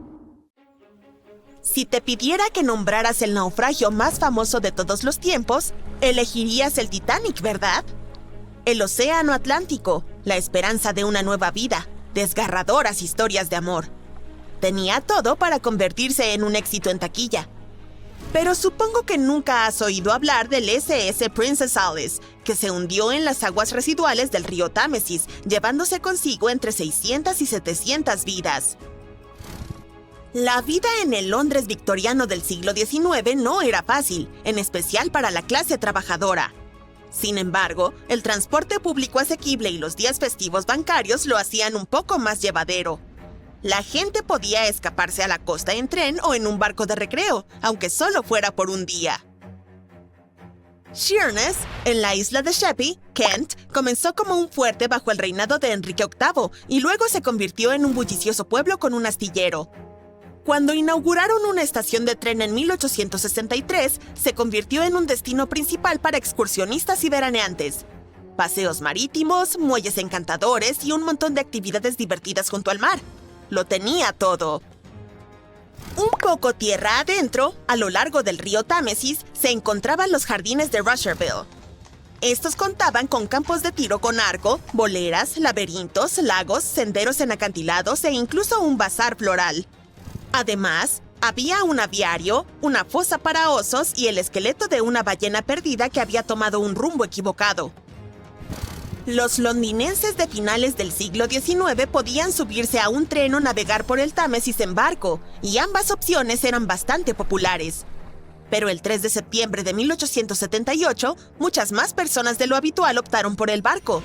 Si te pidiera que nombraras el naufragio más famoso de todos los tiempos, elegirías el Titanic, ¿verdad? El océano Atlántico, la esperanza de una nueva vida, desgarradoras historias de amor. Tenía todo para convertirse en un éxito en taquilla. Pero supongo que nunca has oído hablar del SS Princess Alice, que se hundió en las aguas residuales del río Támesis, llevándose consigo entre 600 y 700 vidas. La vida en el Londres victoriano del siglo XIX no era fácil, en especial para la clase trabajadora. Sin embargo, el transporte público asequible y los días festivos bancarios lo hacían un poco más llevadero. La gente podía escaparse a la costa en tren o en un barco de recreo, aunque solo fuera por un día. Sheerness, en la isla de Sheppey, Kent, comenzó como un fuerte bajo el reinado de Enrique VIII y luego se convirtió en un bullicioso pueblo con un astillero. Cuando inauguraron una estación de tren en 1863, se convirtió en un destino principal para excursionistas y veraneantes. Paseos marítimos, muelles encantadores y un montón de actividades divertidas junto al mar. Lo tenía todo. Un poco tierra adentro, a lo largo del río Támesis, se encontraban los jardines de Rusherville. Estos contaban con campos de tiro con arco, boleras, laberintos, lagos, senderos en acantilados e incluso un bazar floral. Además, había un aviario, una fosa para osos y el esqueleto de una ballena perdida que había tomado un rumbo equivocado. Los londinenses de finales del siglo XIX podían subirse a un tren o navegar por el Támesis en barco, y ambas opciones eran bastante populares. Pero el 3 de septiembre de 1878, muchas más personas de lo habitual optaron por el barco.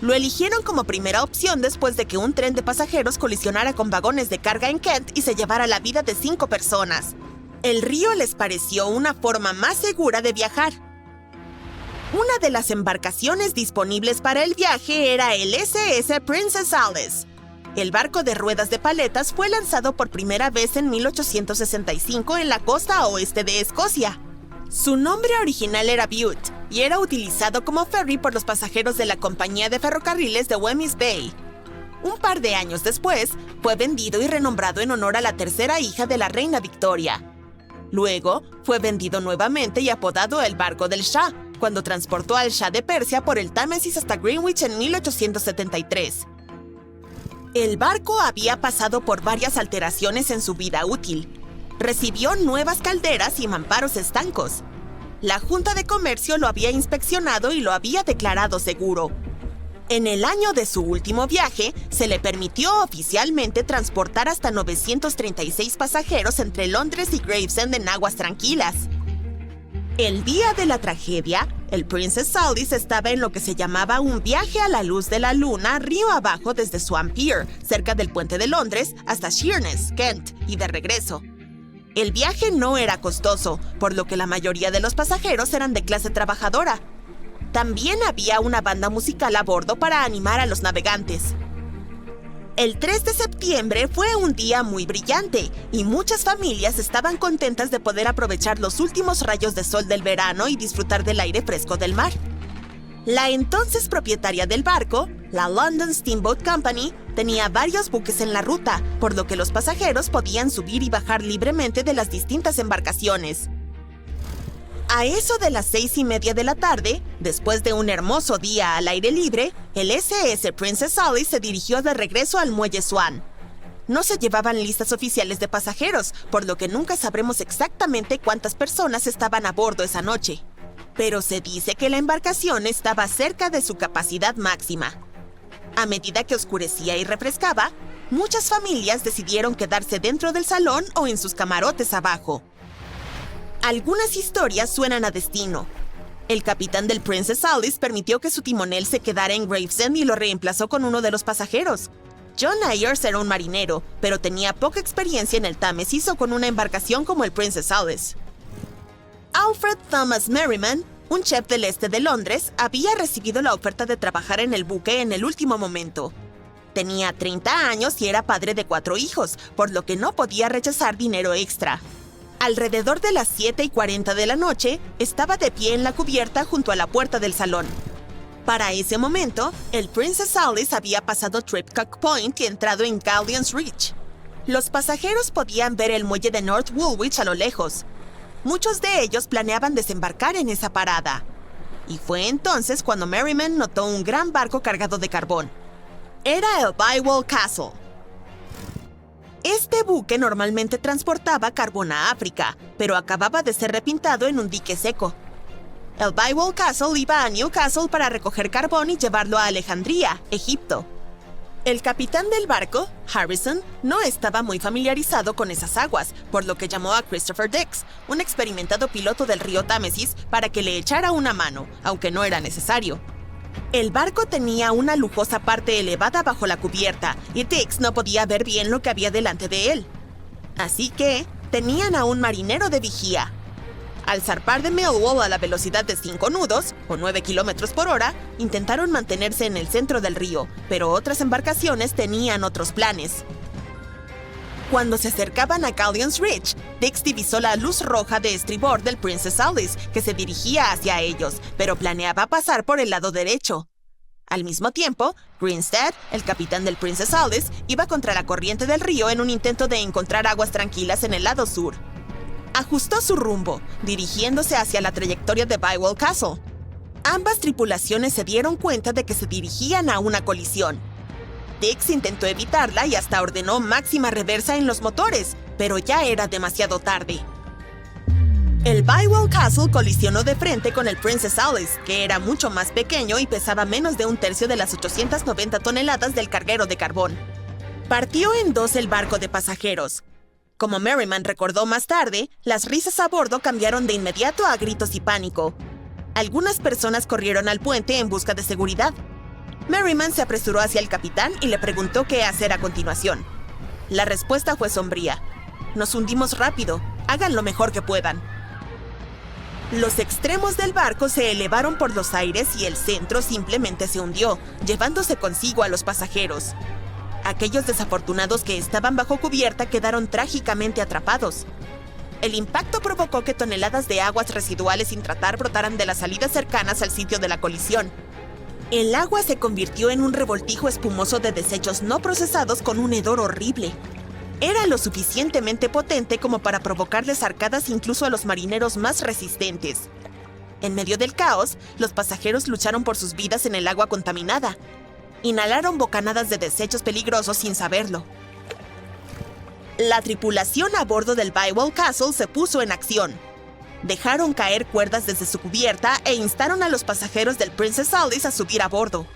Lo eligieron como primera opción después de que un tren de pasajeros colisionara con vagones de carga en Kent y se llevara la vida de 5 personas. El río les pareció una forma más segura de viajar. Una de las embarcaciones disponibles para el viaje era el SS Princess Alice. El barco de ruedas de paletas fue lanzado por primera vez en 1865 en la costa oeste de Escocia. Su nombre original era Bute y era utilizado como ferry por los pasajeros de la compañía de ferrocarriles de Wemyss Bay. Un par de años después, fue vendido y renombrado en honor a la tercera hija de la reina Victoria. Luego, fue vendido nuevamente y apodado el barco del Shah, cuando transportó al Shah de Persia por el Támesis hasta Greenwich en 1873. El barco había pasado por varias alteraciones en su vida útil. Recibió nuevas calderas y mamparos estancos. La Junta de Comercio lo había inspeccionado y lo había declarado seguro. En el año de su último viaje, se le permitió oficialmente transportar hasta 936 pasajeros entre Londres y Gravesend en aguas tranquilas. El día de la tragedia, el Princess Alice estaba en lo que se llamaba un viaje a la luz de la luna río abajo desde Swan Pier, cerca del puente de Londres, hasta Sheerness, Kent, y de regreso. El viaje no era costoso, por lo que la mayoría de los pasajeros eran de clase trabajadora. También había una banda musical a bordo para animar a los navegantes. El 3 de septiembre fue un día muy brillante y muchas familias estaban contentas de poder aprovechar los últimos rayos de sol del verano y disfrutar del aire fresco del mar. La entonces propietaria del barco, la London Steamboat Company, tenía varios buques en la ruta, por lo que los pasajeros podían subir y bajar libremente de las distintas embarcaciones. A eso de las 6:30 de la tarde, después de un hermoso día al aire libre, el SS Princess Alice se dirigió de regreso al muelle Swan. No se llevaban listas oficiales de pasajeros, por lo que nunca sabremos exactamente cuántas personas estaban a bordo esa noche. Pero se dice que la embarcación estaba cerca de su capacidad máxima. A medida que oscurecía y refrescaba, muchas familias decidieron quedarse dentro del salón o en sus camarotes abajo. Algunas historias suenan a destino. El capitán del Princess Alice permitió que su timonel se quedara en Gravesend y lo reemplazó con uno de los pasajeros. John Ayers era un marinero, pero tenía poca experiencia en el Támesis o con una embarcación como el Princess Alice. Alfred Thomas Merriman, un chef del este de Londres, había recibido la oferta de trabajar en el buque en el último momento. Tenía 30 años y era padre de 4 hijos, por lo que no podía rechazar dinero extra. Alrededor de las 7:40 de la noche, estaba de pie en la cubierta junto a la puerta del salón. Para ese momento, el Princess Alice había pasado Tripcock Point y entrado en Galleon's Reach. Los pasajeros podían ver el muelle de North Woolwich a lo lejos. Muchos de ellos planeaban desembarcar en esa parada. Y fue entonces cuando Merriman notó un gran barco cargado de carbón. Era el Bywell Castle. Este buque normalmente transportaba carbón a África, pero acababa de ser repintado en un dique seco. El Bywell Castle iba a Newcastle para recoger carbón y llevarlo a Alejandría, Egipto. El capitán del barco, Harrison, no estaba muy familiarizado con esas aguas, por lo que llamó a Christopher Dix, un experimentado piloto del río Támesis, para que le echara una mano, aunque no era necesario. El barco tenía una lujosa parte elevada bajo la cubierta, y Dix no podía ver bien lo que había delante de él. Así que tenían a un marinero de vigía. Al zarpar de Millwall a la velocidad de 5 nudos, o 9 kilómetros por hora, intentaron mantenerse en el centro del río, pero otras embarcaciones tenían otros planes. Cuando se acercaban a Galleon's Reach, Dix divisó la luz roja de estribor del Princess Alice, que se dirigía hacia ellos, pero planeaba pasar por el lado derecho. Al mismo tiempo, Grinstead, el capitán del Princess Alice, iba contra la corriente del río en un intento de encontrar aguas tranquilas en el lado sur. Ajustó su rumbo, dirigiéndose hacia la trayectoria de Bywell Castle. Ambas tripulaciones se dieron cuenta de que se dirigían a una colisión. Dix intentó evitarla y hasta ordenó máxima reversa en los motores, pero ya era demasiado tarde. El Bywell Castle colisionó de frente con el Princess Alice, que era mucho más pequeño y pesaba menos de un tercio de las 890 toneladas del carguero de carbón. Partió en dos el barco de pasajeros. Como Merriman recordó más tarde, las risas a bordo cambiaron de inmediato a gritos y pánico. Algunas personas corrieron al puente en busca de seguridad. Merriman se apresuró hacia el capitán y le preguntó qué hacer a continuación. La respuesta fue sombría. Nos hundimos rápido, hagan lo mejor que puedan. Los extremos del barco se elevaron por los aires y el centro simplemente se hundió, llevándose consigo a los pasajeros. Aquellos desafortunados que estaban bajo cubierta quedaron trágicamente atrapados. El impacto provocó que toneladas de aguas residuales sin tratar brotaran de las salidas cercanas al sitio de la colisión. El agua se convirtió en un revoltijo espumoso de desechos no procesados con un hedor horrible. Era lo suficientemente potente como para provocarles arcadas incluso a los marineros más resistentes. En medio del caos, los pasajeros lucharon por sus vidas en el agua contaminada. Inhalaron bocanadas de desechos peligrosos sin saberlo. La tripulación a bordo del Bywell Castle se puso en acción. Dejaron caer cuerdas desde su cubierta e instaron a los pasajeros del Princess Alice a subir a bordo.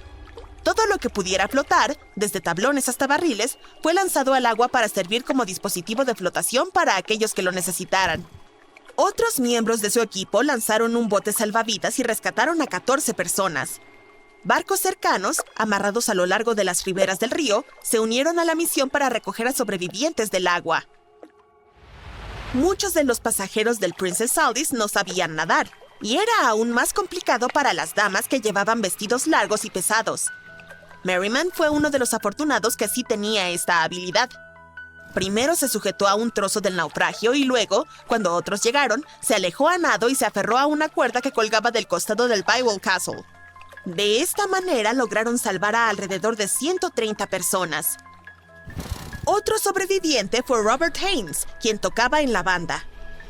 Todo lo que pudiera flotar, desde tablones hasta barriles, fue lanzado al agua para servir como dispositivo de flotación para aquellos que lo necesitaran. Otros miembros de su equipo lanzaron un bote salvavidas y rescataron a 14 personas. Barcos cercanos, amarrados a lo largo de las riberas del río, se unieron a la misión para recoger a sobrevivientes del agua. Muchos de los pasajeros del Princess Alice no sabían nadar, y era aún más complicado para las damas que llevaban vestidos largos y pesados. Merriman fue uno de los afortunados que sí tenía esta habilidad. Primero se sujetó a un trozo del naufragio y luego, cuando otros llegaron, se alejó a nado y se aferró a una cuerda que colgaba del costado del Bywell Castle. De esta manera lograron salvar a alrededor de 130 personas. Otro sobreviviente fue Robert Haynes, quien tocaba en la banda.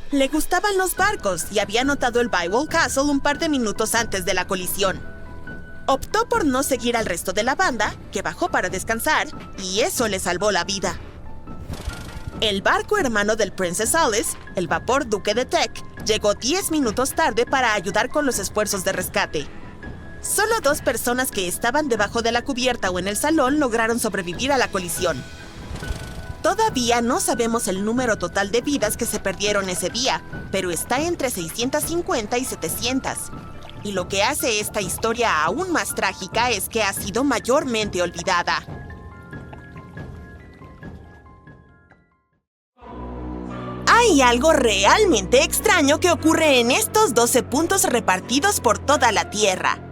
Le gustaban los barcos y había notado el Bywell Castle un par de minutos antes de la colisión. Optó por no seguir al resto de la banda, que bajó para descansar, y eso le salvó la vida. El barco hermano del Princess Alice, el vapor Duque de Teck, llegó 10 minutos tarde para ayudar con los esfuerzos de rescate. Solo 2 personas que estaban debajo de la cubierta o en el salón lograron sobrevivir a la colisión. Todavía no sabemos el número total de vidas que se perdieron ese día, pero está entre 650 y 700. Y lo que hace esta historia aún más trágica es que ha sido mayormente olvidada. hay algo realmente extraño que ocurre en estos 12 puntos repartidos por toda la Tierra.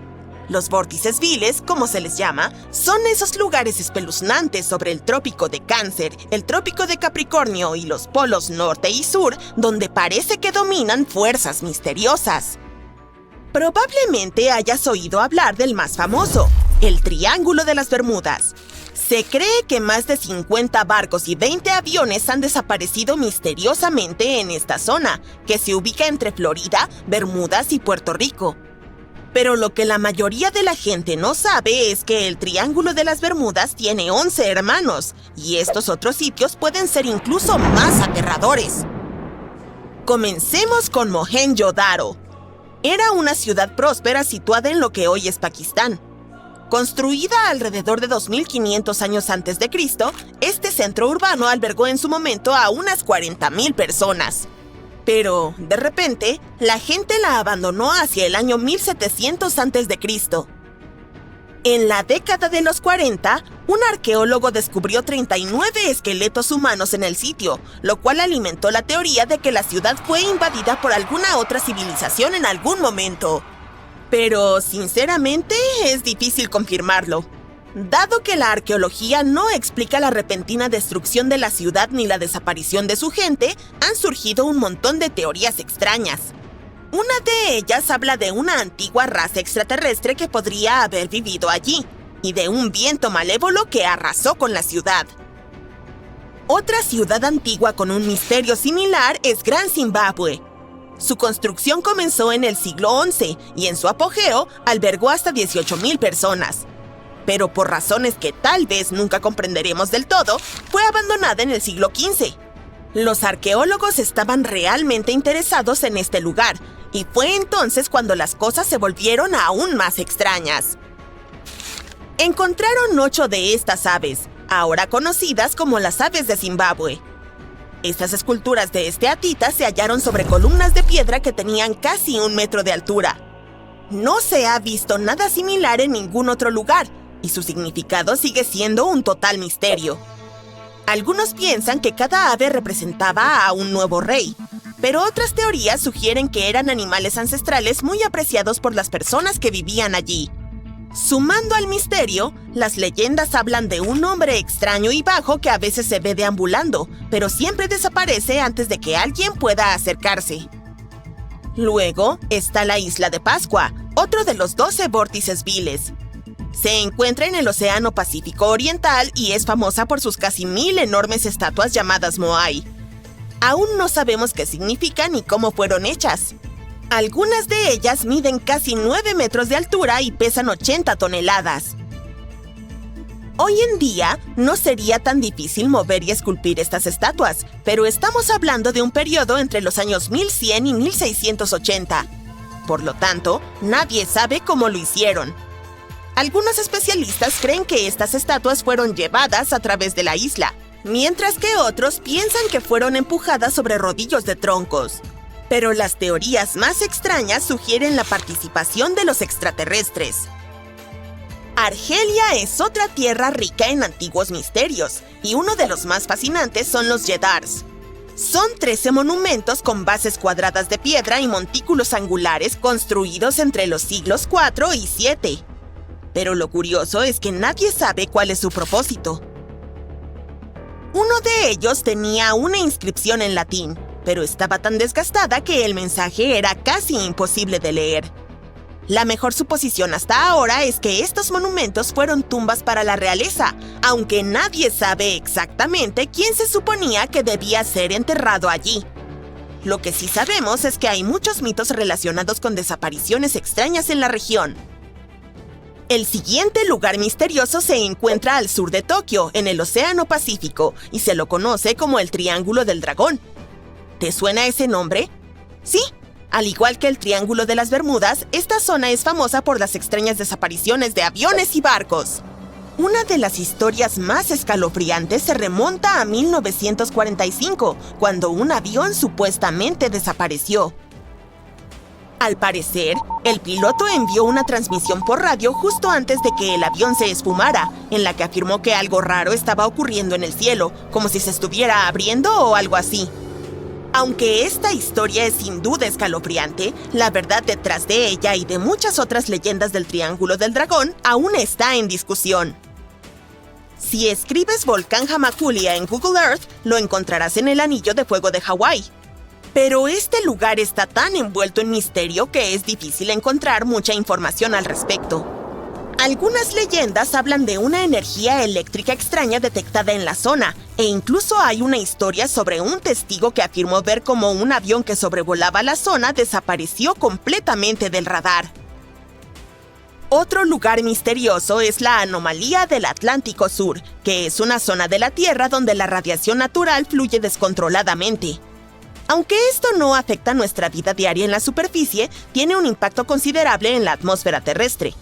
Los vórtices viles, como se les llama, son esos lugares espeluznantes sobre el trópico de Cáncer, el trópico de Capricornio y los polos norte y sur, donde parece que dominan fuerzas misteriosas. Probablemente hayas oído hablar del más famoso, el Triángulo de las Bermudas. Se cree que más de 50 barcos y 20 aviones han desaparecido misteriosamente en esta zona, que se ubica entre Florida, Bermudas y Puerto Rico. Pero lo que la mayoría de la gente no sabe es que el Triángulo de las Bermudas tiene 11 hermanos, y estos otros sitios pueden ser incluso más aterradores. Comencemos con Mohenjo-Daro. Era una ciudad próspera situada en lo que hoy es Pakistán. Construida alrededor de 2500 años antes de Cristo, este centro urbano albergó en su momento a unas 40,000 personas. Pero, de repente, la gente la abandonó hacia el año 1700 a.C. En la década de los 40, un arqueólogo descubrió 39 esqueletos humanos en el sitio, lo cual alimentó la teoría de que la ciudad fue invadida por alguna otra civilización en algún momento. Pero, sinceramente, es difícil confirmarlo. Dado que la arqueología no explica la repentina destrucción de la ciudad ni la desaparición de su gente, han surgido un montón de teorías extrañas. Una de ellas habla de una antigua raza extraterrestre que podría haber vivido allí, y de un viento malévolo que arrasó con la ciudad. Otra ciudad antigua con un misterio similar es Gran Zimbabue. Su construcción comenzó en el siglo XI y en su apogeo albergó hasta 18,000 personas. Pero por razones que tal vez nunca comprenderemos del todo, fue abandonada en el siglo XV. Los arqueólogos estaban realmente interesados en este lugar, y fue entonces cuando las cosas se volvieron aún más extrañas. Encontraron 8 de estas aves, ahora conocidas como las aves de Zimbabue. Estas esculturas de esteatita se hallaron sobre columnas de piedra que tenían casi 1 metro de altura. No se ha visto nada similar en ningún otro lugar, y su significado sigue siendo un total misterio. Algunos piensan que cada ave representaba a un nuevo rey, pero otras teorías sugieren que eran animales ancestrales muy apreciados por las personas que vivían allí. Sumando al misterio, las leyendas hablan de un hombre extraño y bajo que a veces se ve deambulando, pero siempre desaparece antes de que alguien pueda acercarse. Luego está la isla de Pascua, otro de los 12 vórtices viles. Se encuentra en el Océano Pacífico Oriental y es famosa por sus casi 1000 enormes estatuas llamadas Moai. Aún no sabemos qué significan ni cómo fueron hechas. Algunas de ellas miden casi 9 metros de altura y pesan 80 toneladas. Hoy en día no sería tan difícil mover y esculpir estas estatuas, pero estamos hablando de un periodo entre los años 1100 y 1680. Por lo tanto, nadie sabe cómo lo hicieron. Algunos especialistas creen que estas estatuas fueron llevadas a través de la isla, mientras que otros piensan que fueron empujadas sobre rodillos de troncos. Pero las teorías más extrañas sugieren la participación de los extraterrestres. Argelia es otra tierra rica en antiguos misterios, y uno de los más fascinantes son los Jedars. Son 13 monumentos con bases cuadradas de piedra y montículos angulares construidos entre los siglos IV y VII. Pero lo curioso es que nadie sabe cuál es su propósito. Uno de ellos tenía una inscripción en latín, pero estaba tan desgastada que el mensaje era casi imposible de leer. La mejor suposición hasta ahora es que estos monumentos fueron tumbas para la realeza, aunque nadie sabe exactamente quién se suponía que debía ser enterrado allí. Lo que sí sabemos es que hay muchos mitos relacionados con desapariciones extrañas en la región. El siguiente lugar misterioso se encuentra al sur de Tokio, en el Océano Pacífico, y se lo conoce como el Triángulo del Dragón. ¿Te suena ese nombre? Sí, al igual que el Triángulo de las Bermudas, esta zona es famosa por las extrañas desapariciones de aviones y barcos. Una de las historias más escalofriantes se remonta a 1945, cuando un avión supuestamente desapareció. Al parecer, el piloto envió una transmisión por radio justo antes de que el avión se esfumara, en la que afirmó que algo raro estaba ocurriendo en el cielo, como si se estuviera abriendo o algo así. Aunque esta historia es sin duda escalofriante, la verdad detrás de ella y de muchas otras leyendas del Triángulo del Dragón aún está en discusión. Si escribes Volcán Hamakulia en Google Earth, lo encontrarás en el Anillo de Fuego de Hawái. Pero este lugar está tan envuelto en misterio que es difícil encontrar mucha información al respecto. Algunas leyendas hablan de una energía eléctrica extraña detectada en la zona, e incluso hay una historia sobre un testigo que afirmó ver cómo un avión que sobrevolaba la zona desapareció completamente del radar. Otro lugar misterioso es la anomalía del Atlántico Sur, que es una zona de la Tierra donde la radiación natural fluye descontroladamente. Aunque esto no afecta nuestra vida diaria en la superficie, tiene un impacto considerable en la atmósfera terrestre.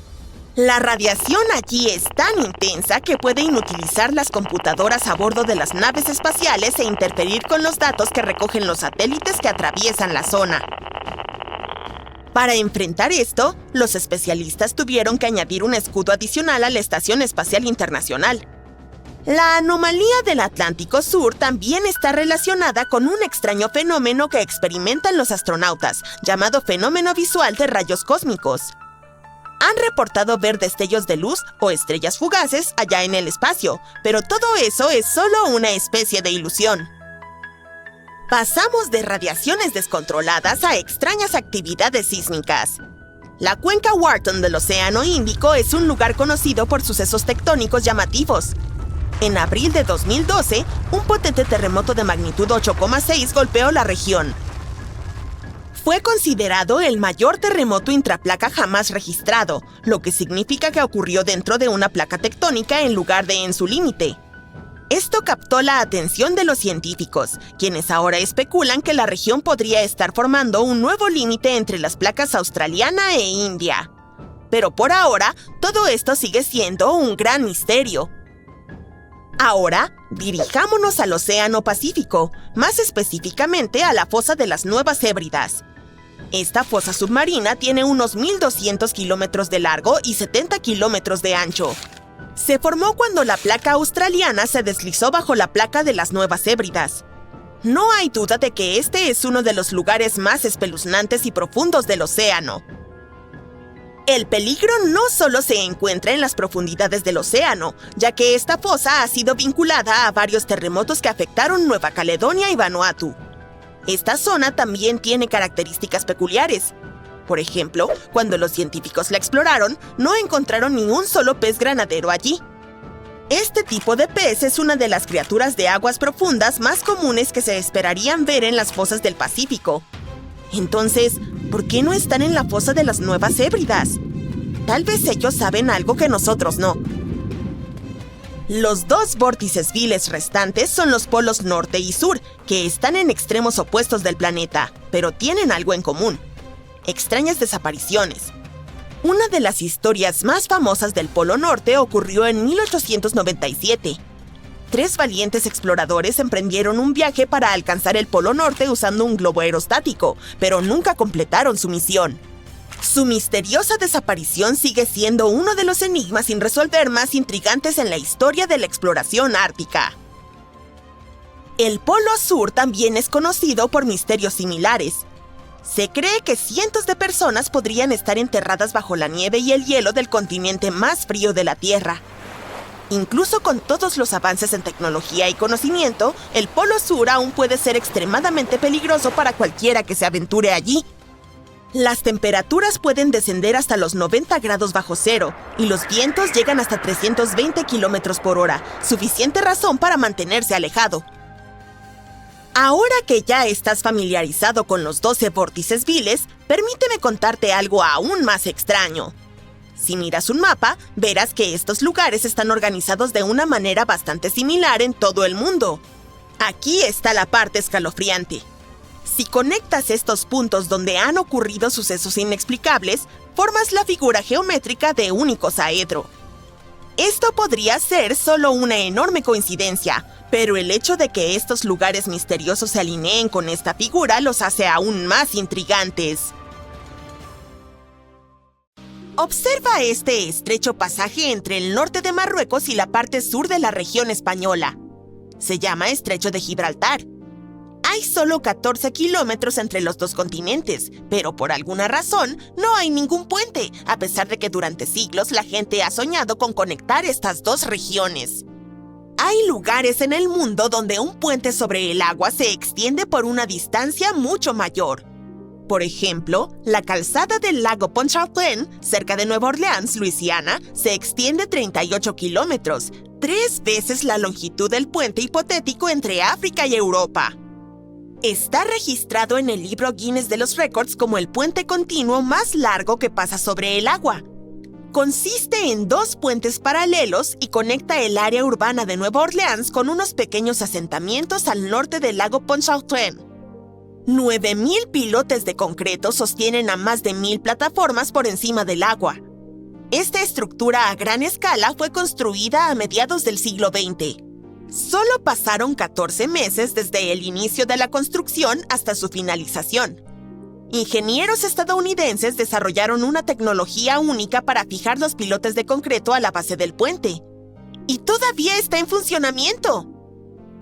La radiación allí es tan intensa que puede inutilizar las computadoras a bordo de las naves espaciales e interferir con los datos que recogen los satélites que atraviesan la zona. Para enfrentar esto, los especialistas tuvieron que añadir un escudo adicional a la Estación Espacial Internacional. La anomalía del Atlántico Sur también está relacionada con un extraño fenómeno que experimentan los astronautas, llamado fenómeno visual de rayos cósmicos. Han reportado ver destellos de luz o estrellas fugaces allá en el espacio, pero todo eso es solo una especie de ilusión. Pasamos de radiaciones descontroladas a extrañas actividades sísmicas. La cuenca Wharton del Océano Índico es un lugar conocido por sucesos tectónicos llamativos. En abril de 2012, un potente terremoto de magnitud 8,6 golpeó la región. Fue considerado el mayor terremoto intraplaca jamás registrado, lo que significa que ocurrió dentro de una placa tectónica en lugar de en su límite. Esto captó la atención de los científicos, quienes ahora especulan que la región podría estar formando un nuevo límite entre las placas australiana e India. Pero por ahora, todo esto sigue siendo un gran misterio. Ahora, dirijámonos al Océano Pacífico, más específicamente a la fosa de las Nuevas Hébridas. Esta fosa submarina tiene unos 1.200 kilómetros de largo y 70 kilómetros de ancho. Se formó cuando la placa australiana se deslizó bajo la placa de las Nuevas Hébridas. No hay duda de que este es uno de los lugares más espeluznantes y profundos del océano. El peligro no solo se encuentra en las profundidades del océano, ya que esta fosa ha sido vinculada a varios terremotos que afectaron Nueva Caledonia y Vanuatu. Esta zona también tiene características peculiares. Por ejemplo, cuando los científicos la exploraron, no encontraron ni un solo pez granadero allí. Este tipo de pez es una de las criaturas de aguas profundas más comunes que se esperarían ver en las fosas del Pacífico. Entonces, ¿por qué no están en la fosa de las Nuevas Hébridas? Tal vez ellos saben algo que nosotros no. Los dos vórtices viles restantes son los polos norte y sur, que están en extremos opuestos del planeta, pero tienen algo en común: extrañas desapariciones. Una de las historias más famosas del Polo Norte ocurrió en 1897. 3 valientes exploradores emprendieron un viaje para alcanzar el Polo Norte usando un globo aerostático, pero nunca completaron su misión. Su misteriosa desaparición sigue siendo uno de los enigmas sin resolver más intrigantes en la historia de la exploración ártica. El Polo Sur también es conocido por misterios similares. Se cree que cientos de personas podrían estar enterradas bajo la nieve y el hielo del continente más frío de la Tierra. Incluso con todos los avances en tecnología y conocimiento, el Polo Sur aún puede ser extremadamente peligroso para cualquiera que se aventure allí. Las temperaturas pueden descender hasta los 90 grados bajo cero y los vientos llegan hasta 320 kilómetros por hora, suficiente razón para mantenerse alejado. Ahora que ya estás familiarizado con los 12 vórtices viles, permíteme contarte algo aún más extraño. Si miras un mapa, verás que estos lugares están organizados de una manera bastante similar en todo el mundo. Aquí está la parte escalofriante. Si conectas estos puntos donde han ocurrido sucesos inexplicables, formas la figura geométrica de un icosaedro. Esto podría ser solo una enorme coincidencia, pero el hecho de que estos lugares misteriosos se alineen con esta figura los hace aún más intrigantes. Observa este estrecho pasaje entre el norte de Marruecos y la parte sur de la región española. Se llama Estrecho de Gibraltar. Hay solo 14 kilómetros entre los dos continentes, pero por alguna razón no hay ningún puente, a pesar de que durante siglos la gente ha soñado con conectar estas dos regiones. Hay lugares en el mundo donde un puente sobre el agua se extiende por una distancia mucho mayor. Por ejemplo, la calzada del lago Pontchartrain, cerca de Nueva Orleans, Luisiana, se extiende 38 kilómetros, 3 veces la longitud del puente hipotético entre África y Europa. Está registrado en el libro Guinness de los Récords como el puente continuo más largo que pasa sobre el agua. Consiste en 2 puentes paralelos y conecta el área urbana de Nueva Orleans con unos pequeños asentamientos al norte del lago Pontchartrain. 9,000 pilotes de concreto sostienen a más de 1,000 plataformas por encima del agua. Esta estructura a gran escala fue construida a mediados del siglo XX. Solo pasaron 14 meses desde el inicio de la construcción hasta su finalización. Ingenieros estadounidenses desarrollaron una tecnología única para fijar los pilotes de concreto a la base del puente. Y todavía está en funcionamiento.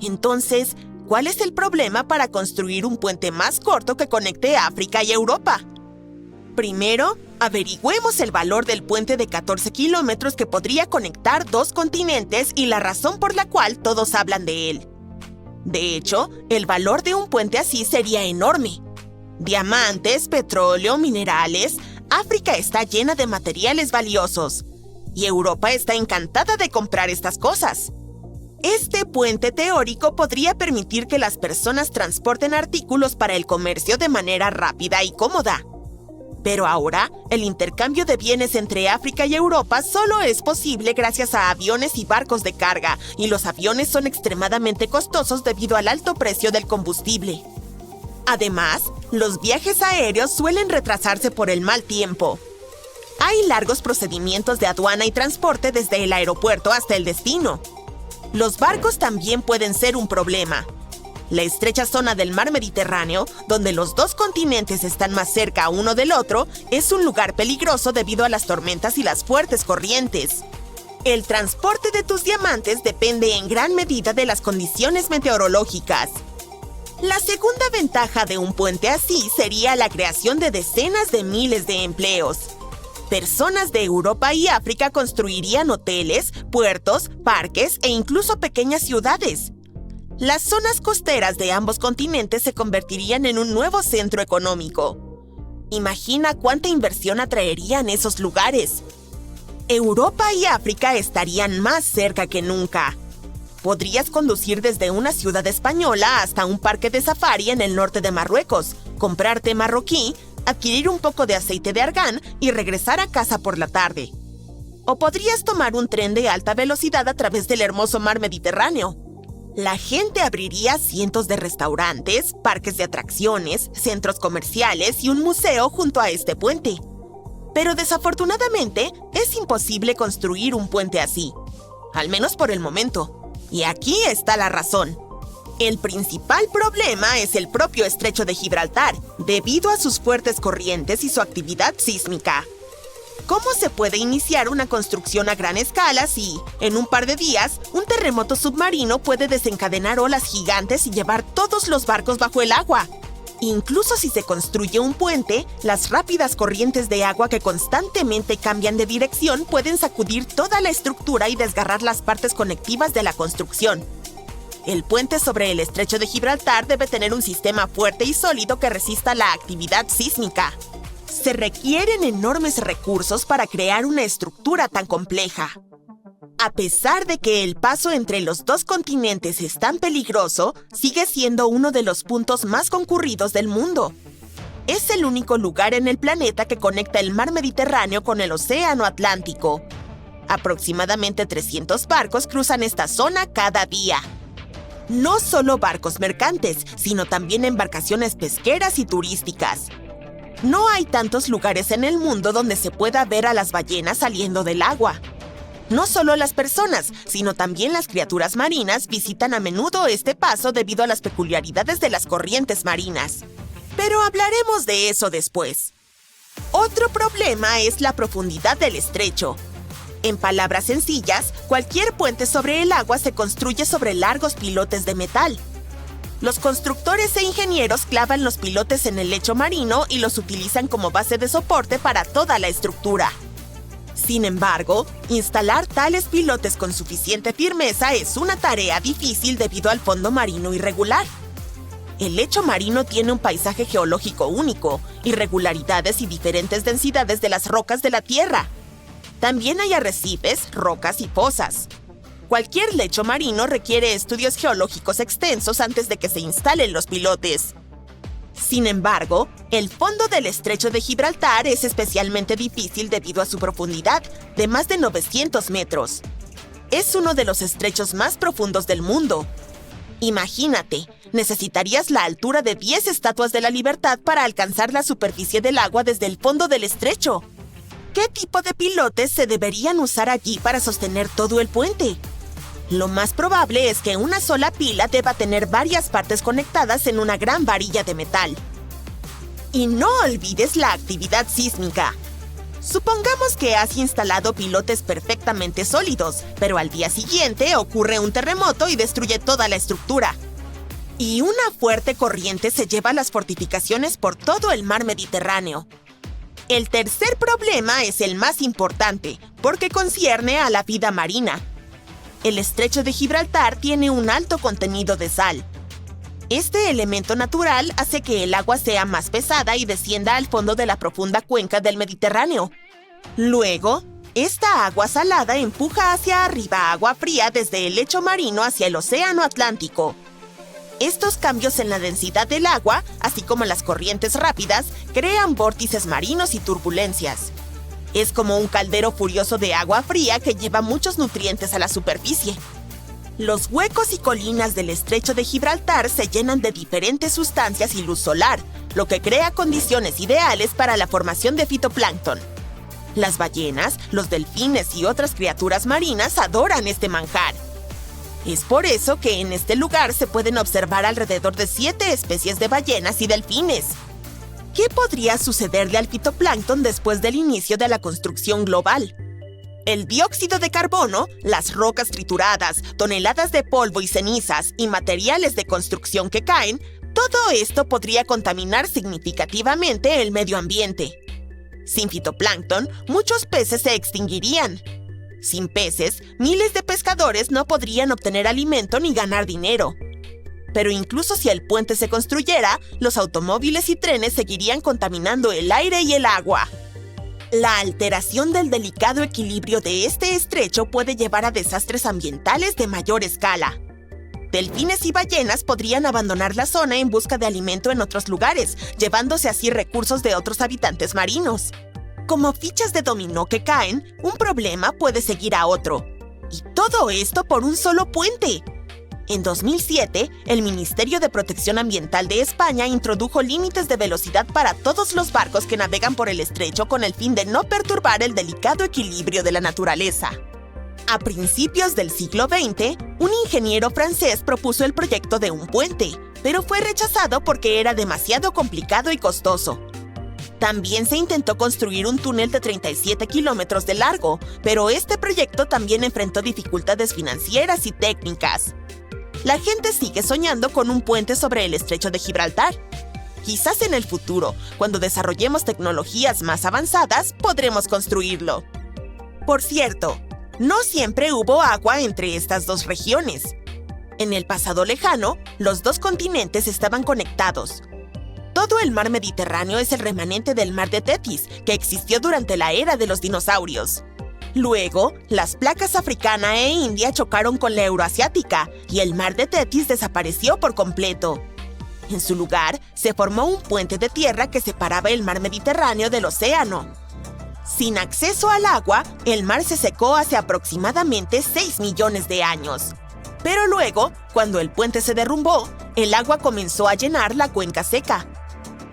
Entonces, ¿cuál es el problema para construir un puente más corto que conecte África y Europa? Primero, averigüemos el valor del puente de 14 kilómetros que podría conectar 2 continentes y la razón por la cual todos hablan de él. De hecho, el valor de un puente así sería enorme. Diamantes, petróleo, minerales. África está llena de materiales valiosos. Y Europa está encantada de comprar estas cosas. Este puente teórico podría permitir que las personas transporten artículos para el comercio de manera rápida y cómoda. Pero ahora, el intercambio de bienes entre África y Europa solo es posible gracias a aviones y barcos de carga, y los aviones son extremadamente costosos debido al alto precio del combustible. Además, los viajes aéreos suelen retrasarse por el mal tiempo. Hay largos procedimientos de aduana y transporte desde el aeropuerto hasta el destino. Los barcos también pueden ser un problema. La estrecha zona del mar Mediterráneo, donde los 2 continentes están más cerca uno del otro, es un lugar peligroso debido a las tormentas y las fuertes corrientes. El transporte de tus diamantes depende en gran medida de las condiciones meteorológicas. La segunda ventaja de un puente así sería la creación de decenas de miles de empleos. Personas de Europa y África construirían hoteles, puertos, parques e incluso pequeñas ciudades. Las zonas costeras de ambos continentes se convertirían en un nuevo centro económico. Imagina cuánta inversión atraerían esos lugares. Europa y África estarían más cerca que nunca. Podrías conducir desde una ciudad española hasta un parque de safari en el norte de Marruecos, comprar té marroquí, adquirir un poco de aceite de argán y regresar a casa por la tarde. O podrías tomar un tren de alta velocidad a través del hermoso mar Mediterráneo. La gente abriría cientos de restaurantes, parques de atracciones, centros comerciales y un museo junto a este puente. Pero desafortunadamente, es imposible construir un puente así. Al menos por el momento. Y aquí está la razón. El principal problema es el propio estrecho de Gibraltar, debido a sus fuertes corrientes y su actividad sísmica. ¿Cómo se puede iniciar una construcción a gran escala si, en un par de días, un terremoto submarino puede desencadenar olas gigantes y llevar todos los barcos bajo el agua? Incluso si se construye un puente, las rápidas corrientes de agua que constantemente cambian de dirección pueden sacudir toda la estructura y desgarrar las partes conectivas de la construcción. El puente sobre el estrecho de Gibraltar debe tener un sistema fuerte y sólido que resista la actividad sísmica. Se requieren enormes recursos para crear una estructura tan compleja. A pesar de que el paso entre los 2 continentes es tan peligroso, sigue siendo uno de los puntos más concurridos del mundo. Es el único lugar en el planeta que conecta el mar Mediterráneo con el océano Atlántico. Aproximadamente 300 barcos cruzan esta zona cada día. No solo barcos mercantes, sino también embarcaciones pesqueras y turísticas. No hay tantos lugares en el mundo donde se pueda ver a las ballenas saliendo del agua. No solo las personas, sino también las criaturas marinas visitan a menudo este paso debido a las peculiaridades de las corrientes marinas. Pero hablaremos de eso después. Otro problema es la profundidad del estrecho. En palabras sencillas, cualquier puente sobre el agua se construye sobre largos pilotes de metal. Los constructores e ingenieros clavan los pilotes en el lecho marino y los utilizan como base de soporte para toda la estructura. Sin embargo, instalar tales pilotes con suficiente firmeza es una tarea difícil debido al fondo marino irregular. El lecho marino tiene un paisaje geológico único, irregularidades y diferentes densidades de las rocas de la Tierra. También hay arrecifes, rocas y fosas. Cualquier lecho marino requiere estudios geológicos extensos antes de que se instalen los pilotes. Sin embargo, el fondo del estrecho de Gibraltar es especialmente difícil debido a su profundidad, de más de 900 metros. Es uno de los estrechos más profundos del mundo. Imagínate, necesitarías la altura de 10 estatuas de la Libertad para alcanzar la superficie del agua desde el fondo del estrecho. ¿Qué tipo de pilotes se deberían usar allí para sostener todo el puente? Lo más probable es que una sola pila deba tener varias partes conectadas en una gran varilla de metal. Y no olvides la actividad sísmica. Supongamos que has instalado pilotes perfectamente sólidos, pero al día siguiente ocurre un terremoto y destruye toda la estructura. Y una fuerte corriente se lleva las fortificaciones por todo el mar Mediterráneo. El tercer problema es el más importante, porque concierne a la vida marina. El estrecho de Gibraltar tiene un alto contenido de sal. Este elemento natural hace que el agua sea más pesada y descienda al fondo de la profunda cuenca del Mediterráneo. Luego, esta agua salada empuja hacia arriba agua fría desde el lecho marino hacia el Océano Atlántico. Estos cambios en la densidad del agua, así como las corrientes rápidas, crean vórtices marinos y turbulencias. Es como un caldero furioso de agua fría que lleva muchos nutrientes a la superficie. Los huecos y colinas del estrecho de Gibraltar se llenan de diferentes sustancias y luz solar, lo que crea condiciones ideales para la formación de fitoplancton. Las ballenas, los delfines y otras criaturas marinas adoran este manjar. Es por eso que en este lugar se pueden observar alrededor de 7 especies de ballenas y delfines. ¿Qué podría sucederle al fitoplancton después del inicio de la construcción global? El dióxido de carbono, las rocas trituradas, toneladas de polvo y cenizas y materiales de construcción que caen, todo esto podría contaminar significativamente el medio ambiente. Sin fitoplancton, muchos peces se extinguirían. Sin peces, miles de pescadores no podrían obtener alimento ni ganar dinero. Pero incluso si el puente se construyera, los automóviles y trenes seguirían contaminando el aire y el agua. La alteración del delicado equilibrio de este estrecho puede llevar a desastres ambientales de mayor escala. Delfines y ballenas podrían abandonar la zona en busca de alimento en otros lugares, llevándose así recursos de otros habitantes marinos. Como fichas de dominó que caen, un problema puede seguir a otro. Y todo esto por un solo puente. En 2007, el Ministerio de Protección Ambiental de España introdujo límites de velocidad para todos los barcos que navegan por el estrecho con el fin de no perturbar el delicado equilibrio de la naturaleza. A principios del siglo XX, un ingeniero francés propuso el proyecto de un puente, pero fue rechazado porque era demasiado complicado y costoso. También se intentó construir un túnel de 37 kilómetros de largo, pero este proyecto también enfrentó dificultades financieras y técnicas. La gente sigue soñando con un puente sobre el estrecho de Gibraltar. Quizás en el futuro, cuando desarrollemos tecnologías más avanzadas, podremos construirlo. Por cierto, no siempre hubo agua entre estas dos regiones. En el pasado lejano, los dos continentes estaban conectados. Todo el mar Mediterráneo es el remanente del mar de Tetis, que existió durante la era de los dinosaurios. Luego, las placas africana e india chocaron con la euroasiática y el mar de Tetis desapareció por completo. En su lugar, se formó un puente de tierra que separaba el mar Mediterráneo del océano. Sin acceso al agua, el mar se secó hace aproximadamente 6 millones de años. Pero luego, cuando el puente se derrumbó, el agua comenzó a llenar la cuenca seca.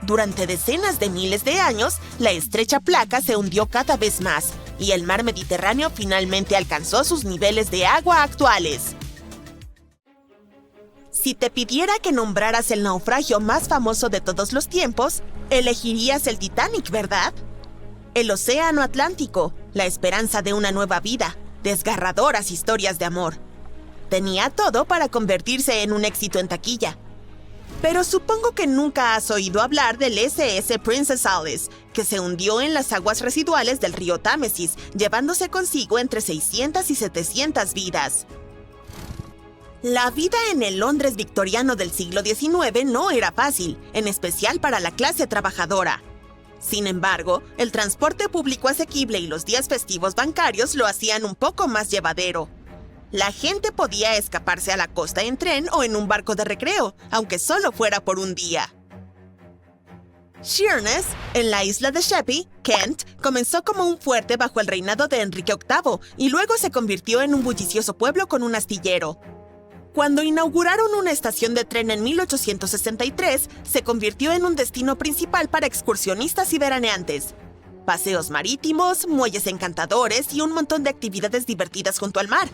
Durante decenas de miles de años, la estrecha placa se hundió cada vez más y el mar Mediterráneo finalmente alcanzó sus niveles de agua actuales. Si te pidiera que nombraras el naufragio más famoso de todos los tiempos, elegirías el Titanic, ¿verdad? El Océano Atlántico, la esperanza de una nueva vida, desgarradoras historias de amor. Tenía todo para convertirse en un éxito en taquilla. Pero supongo que nunca has oído hablar del SS Princess Alice, que se hundió en las aguas residuales del río Támesis, llevándose consigo entre 600 y 700 vidas. La vida en el Londres victoriano del siglo XIX no era fácil, en especial para la clase trabajadora. Sin embargo, el transporte público asequible y los días festivos bancarios lo hacían un poco más llevadero. La gente podía escaparse a la costa en tren o en un barco de recreo, aunque solo fuera por un día. Sheerness, en la isla de Sheppey, Kent, comenzó como un fuerte bajo el reinado de Enrique VIII y luego se convirtió en un bullicioso pueblo con un astillero. Cuando inauguraron una estación de tren en 1863, se convirtió en un destino principal para excursionistas y veraneantes. Paseos marítimos, muelles encantadores y un montón de actividades divertidas junto al mar.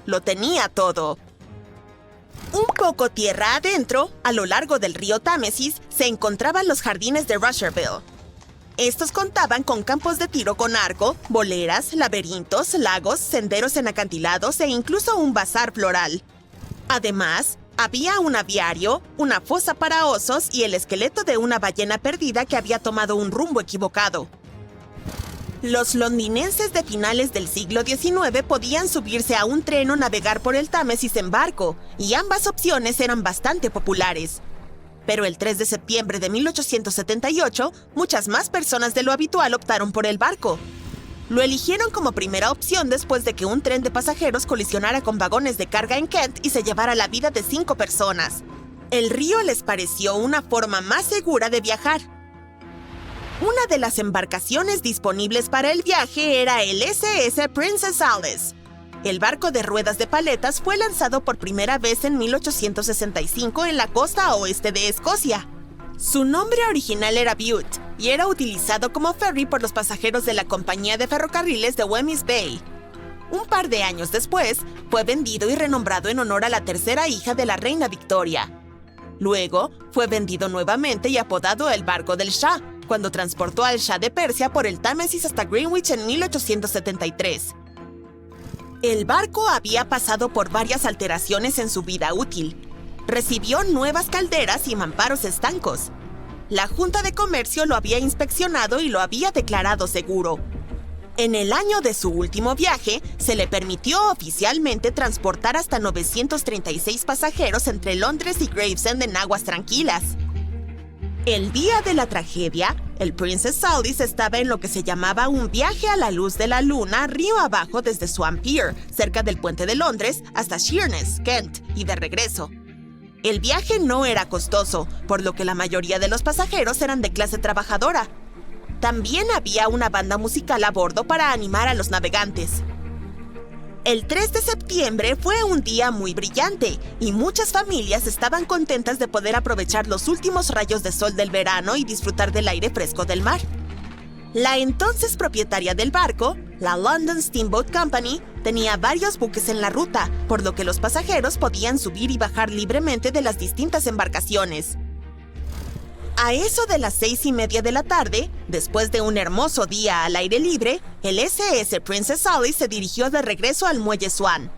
Lo tenía todo. Un poco tierra adentro, a lo largo del río Támesis, se encontraban los jardines de Rusherville. Estos contaban con campos de tiro con arco, boleras, laberintos, lagos, senderos en acantilados e incluso un bazar floral. Además, había un aviario, una fosa para osos y el esqueleto de una ballena perdida que había tomado un rumbo equivocado. Los londinenses de finales del siglo XIX podían subirse a un tren o navegar por el Támesis en barco, y ambas opciones eran bastante populares. Pero el 3 de septiembre de 1878, muchas más personas de lo habitual optaron por el barco. Lo eligieron como primera opción después de que un tren de pasajeros colisionara con vagones de carga en Kent y se llevara la vida de 5 personas. El río les pareció una forma más segura de viajar. Una de las embarcaciones disponibles para el viaje era el SS Princess Alice. El barco de ruedas de paletas fue lanzado por primera vez en 1865 en la costa oeste de Escocia. Su nombre original era Bute y era utilizado como ferry por los pasajeros de la compañía de ferrocarriles de Wemyss Bay. Un par de años después, fue vendido y renombrado en honor a la tercera hija de la reina Victoria. Luego, fue vendido nuevamente y apodado el barco del Shah, cuando transportó al Shah de Persia por el Támesis hasta Greenwich en 1873. El barco había pasado por varias alteraciones en su vida útil. Recibió nuevas calderas y mamparos estancos. La Junta de Comercio lo había inspeccionado y lo había declarado seguro. En el año de su último viaje, se le permitió oficialmente transportar hasta 936 pasajeros entre Londres y Gravesend en aguas tranquilas. El día de la tragedia, el Princess Alice estaba en lo que se llamaba un viaje a la luz de la luna río abajo desde Swan Pier, cerca del puente de Londres, hasta Sheerness, Kent, y de regreso. El viaje no era costoso, por lo que la mayoría de los pasajeros eran de clase trabajadora. También había una banda musical a bordo para animar a los navegantes. El 3 de septiembre fue un día muy brillante y muchas familias estaban contentas de poder aprovechar los últimos rayos de sol del verano y disfrutar del aire fresco del mar. La entonces propietaria del barco, la London Steamboat Company, tenía varios buques en la ruta, por lo que los pasajeros podían subir y bajar libremente de las distintas embarcaciones. A eso de las 6:30 de la tarde, después de un hermoso día al aire libre, el SS Princess Alice se dirigió de regreso al muelle Swan.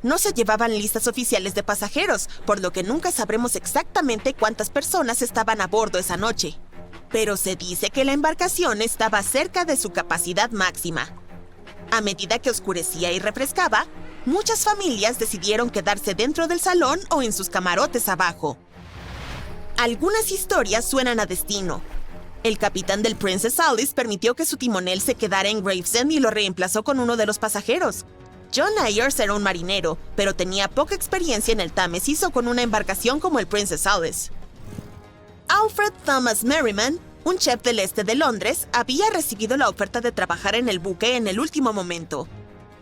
No se llevaban listas oficiales de pasajeros, por lo que nunca sabremos exactamente cuántas personas estaban a bordo esa noche. Pero se dice que la embarcación estaba cerca de su capacidad máxima. A medida que oscurecía y refrescaba, muchas familias decidieron quedarse dentro del salón o en sus camarotes abajo. Algunas historias suenan a destino. El capitán del Princess Alice permitió que su timonel se quedara en Gravesend y lo reemplazó con uno de los pasajeros. John Ayers era un marinero, pero tenía poca experiencia en el Támesis o con una embarcación como el Princess Alice. Alfred Thomas Merriman, un chef del este de Londres, había recibido la oferta de trabajar en el buque en el último momento.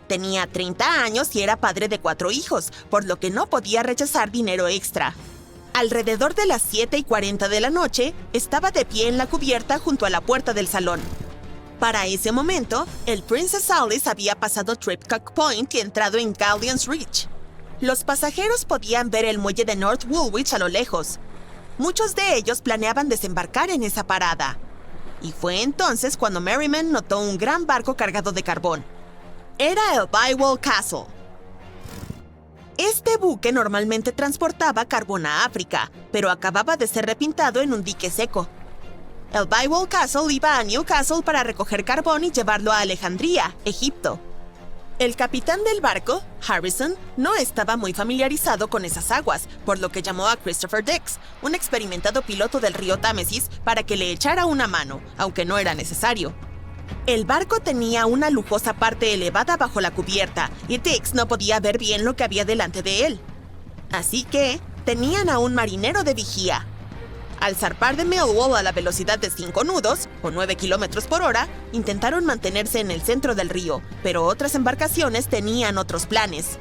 Tenía 30 años y era padre de 4 hijos, por lo que no podía rechazar dinero extra. Alrededor de las 7:40 de la noche, estaba de pie en la cubierta junto a la puerta del salón. Para ese momento, el Princess Alice había pasado Tripcock Point y entrado en Galleon's Reach. Los pasajeros podían ver el muelle de North Woolwich a lo lejos. Muchos de ellos planeaban desembarcar en esa parada. Y fue entonces cuando Merriman notó un gran barco cargado de carbón. Era el Bywall Castle. Este buque normalmente transportaba carbón a África, pero acababa de ser repintado en un dique seco. El Bywell Castle iba a Newcastle para recoger carbón y llevarlo a Alejandría, Egipto. El capitán del barco, Harrison, no estaba muy familiarizado con esas aguas, por lo que llamó a Christopher Dix, un experimentado piloto del río Támesis, para que le echara una mano, aunque no era necesario. El barco tenía una lujosa parte elevada bajo la cubierta, y Dix no podía ver bien lo que había delante de él. Así que tenían a un marinero de vigía. Al zarpar de Millwall a la velocidad de 5 nudos, o 9 kilómetros por hora, intentaron mantenerse en el centro del río, pero otras embarcaciones tenían otros planes.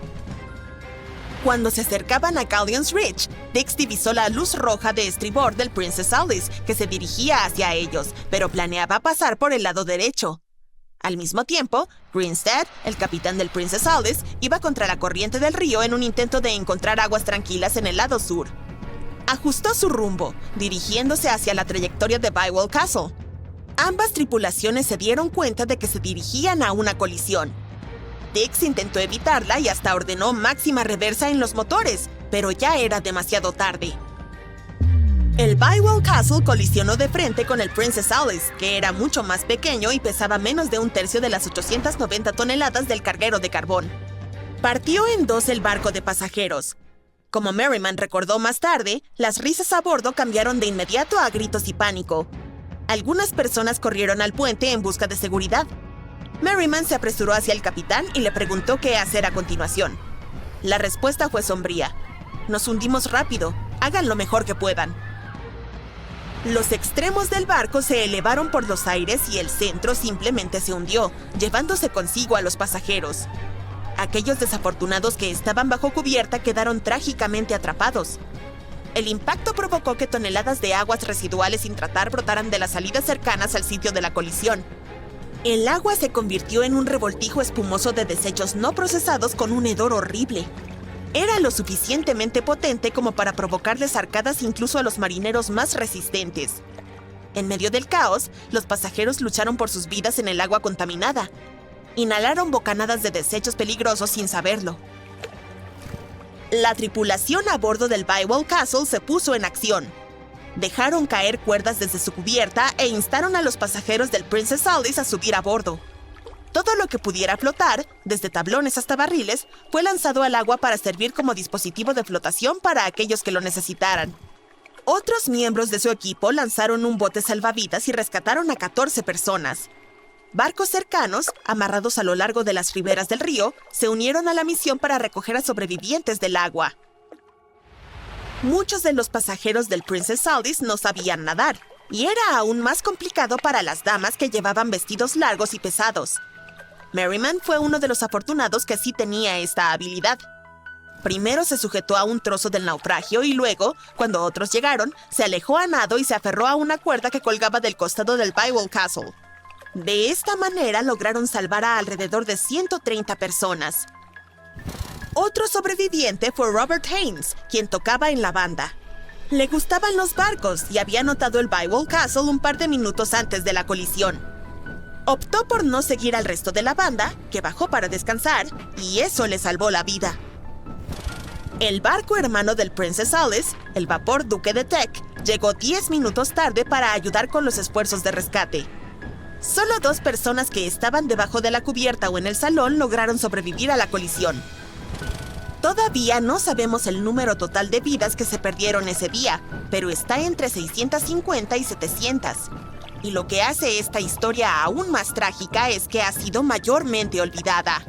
Cuando se acercaban a Galleon's Ridge, Dix divisó la luz roja de estribor del Princess Alice, que se dirigía hacia ellos, pero planeaba pasar por el lado derecho. Al mismo tiempo, Grinstead, el capitán del Princess Alice, iba contra la corriente del río en un intento de encontrar aguas tranquilas en el lado sur. Ajustó su rumbo, dirigiéndose hacia la trayectoria de Bywell Castle. Ambas tripulaciones se dieron cuenta de que se dirigían a una colisión. Dix intentó evitarla y hasta ordenó máxima reversa en los motores, pero ya era demasiado tarde. El Bywell Castle colisionó de frente con el Princess Alice, que era mucho más pequeño y pesaba menos de un tercio de las 890 toneladas del carguero de carbón. Partió en dos el barco de pasajeros. Como Merriman recordó más tarde, las risas a bordo cambiaron de inmediato a gritos y pánico. Algunas personas corrieron al puente en busca de seguridad. Merriman se apresuró hacia el capitán y le preguntó qué hacer a continuación. La respuesta fue sombría. Nos hundimos rápido, hagan lo mejor que puedan. Los extremos del barco se elevaron por los aires y el centro simplemente se hundió, llevándose consigo a los pasajeros. Aquellos desafortunados que estaban bajo cubierta quedaron trágicamente atrapados. El impacto provocó que toneladas de aguas residuales sin tratar brotaran de las salidas cercanas al sitio de la colisión. El agua se convirtió en un revoltijo espumoso de desechos no procesados con un hedor horrible. Era lo suficientemente potente como para provocarles arcadas incluso a los marineros más resistentes. En medio del caos, los pasajeros lucharon por sus vidas en el agua contaminada. Inhalaron bocanadas de desechos peligrosos sin saberlo. La tripulación a bordo del Bywell Castle se puso en acción. Dejaron caer cuerdas desde su cubierta e instaron a los pasajeros del Princess Alice a subir a bordo. Todo lo que pudiera flotar, desde tablones hasta barriles, fue lanzado al agua para servir como dispositivo de flotación para aquellos que lo necesitaran. Otros miembros de su equipo lanzaron un bote salvavidas y rescataron a 14 personas. Barcos cercanos, amarrados a lo largo de las riberas del río, se unieron a la misión para recoger a sobrevivientes del agua. Muchos de los pasajeros del Princess Alice no sabían nadar, y era aún más complicado para las damas que llevaban vestidos largos y pesados. Merriman fue uno de los afortunados que sí tenía esta habilidad. Primero se sujetó a un trozo del naufragio y luego, cuando otros llegaron, se alejó a nado y se aferró a una cuerda que colgaba del costado del Bywell Castle. De esta manera lograron salvar a alrededor de 130 personas. Otro sobreviviente fue Robert Haynes, quien tocaba en la banda. Le gustaban los barcos y había notado el Bywell Castle un par de minutos antes de la colisión. Optó por no seguir al resto de la banda, que bajó para descansar, y eso le salvó la vida. El barco hermano del Princess Alice, el vapor Duque de Teck, llegó 10 minutos tarde para ayudar con los esfuerzos de rescate. Solo 2 personas que estaban debajo de la cubierta o en el salón lograron sobrevivir a la colisión. Todavía no sabemos el número total de vidas que se perdieron ese día, pero está entre 650 y 700. Y lo que hace esta historia aún más trágica es que ha sido mayormente olvidada.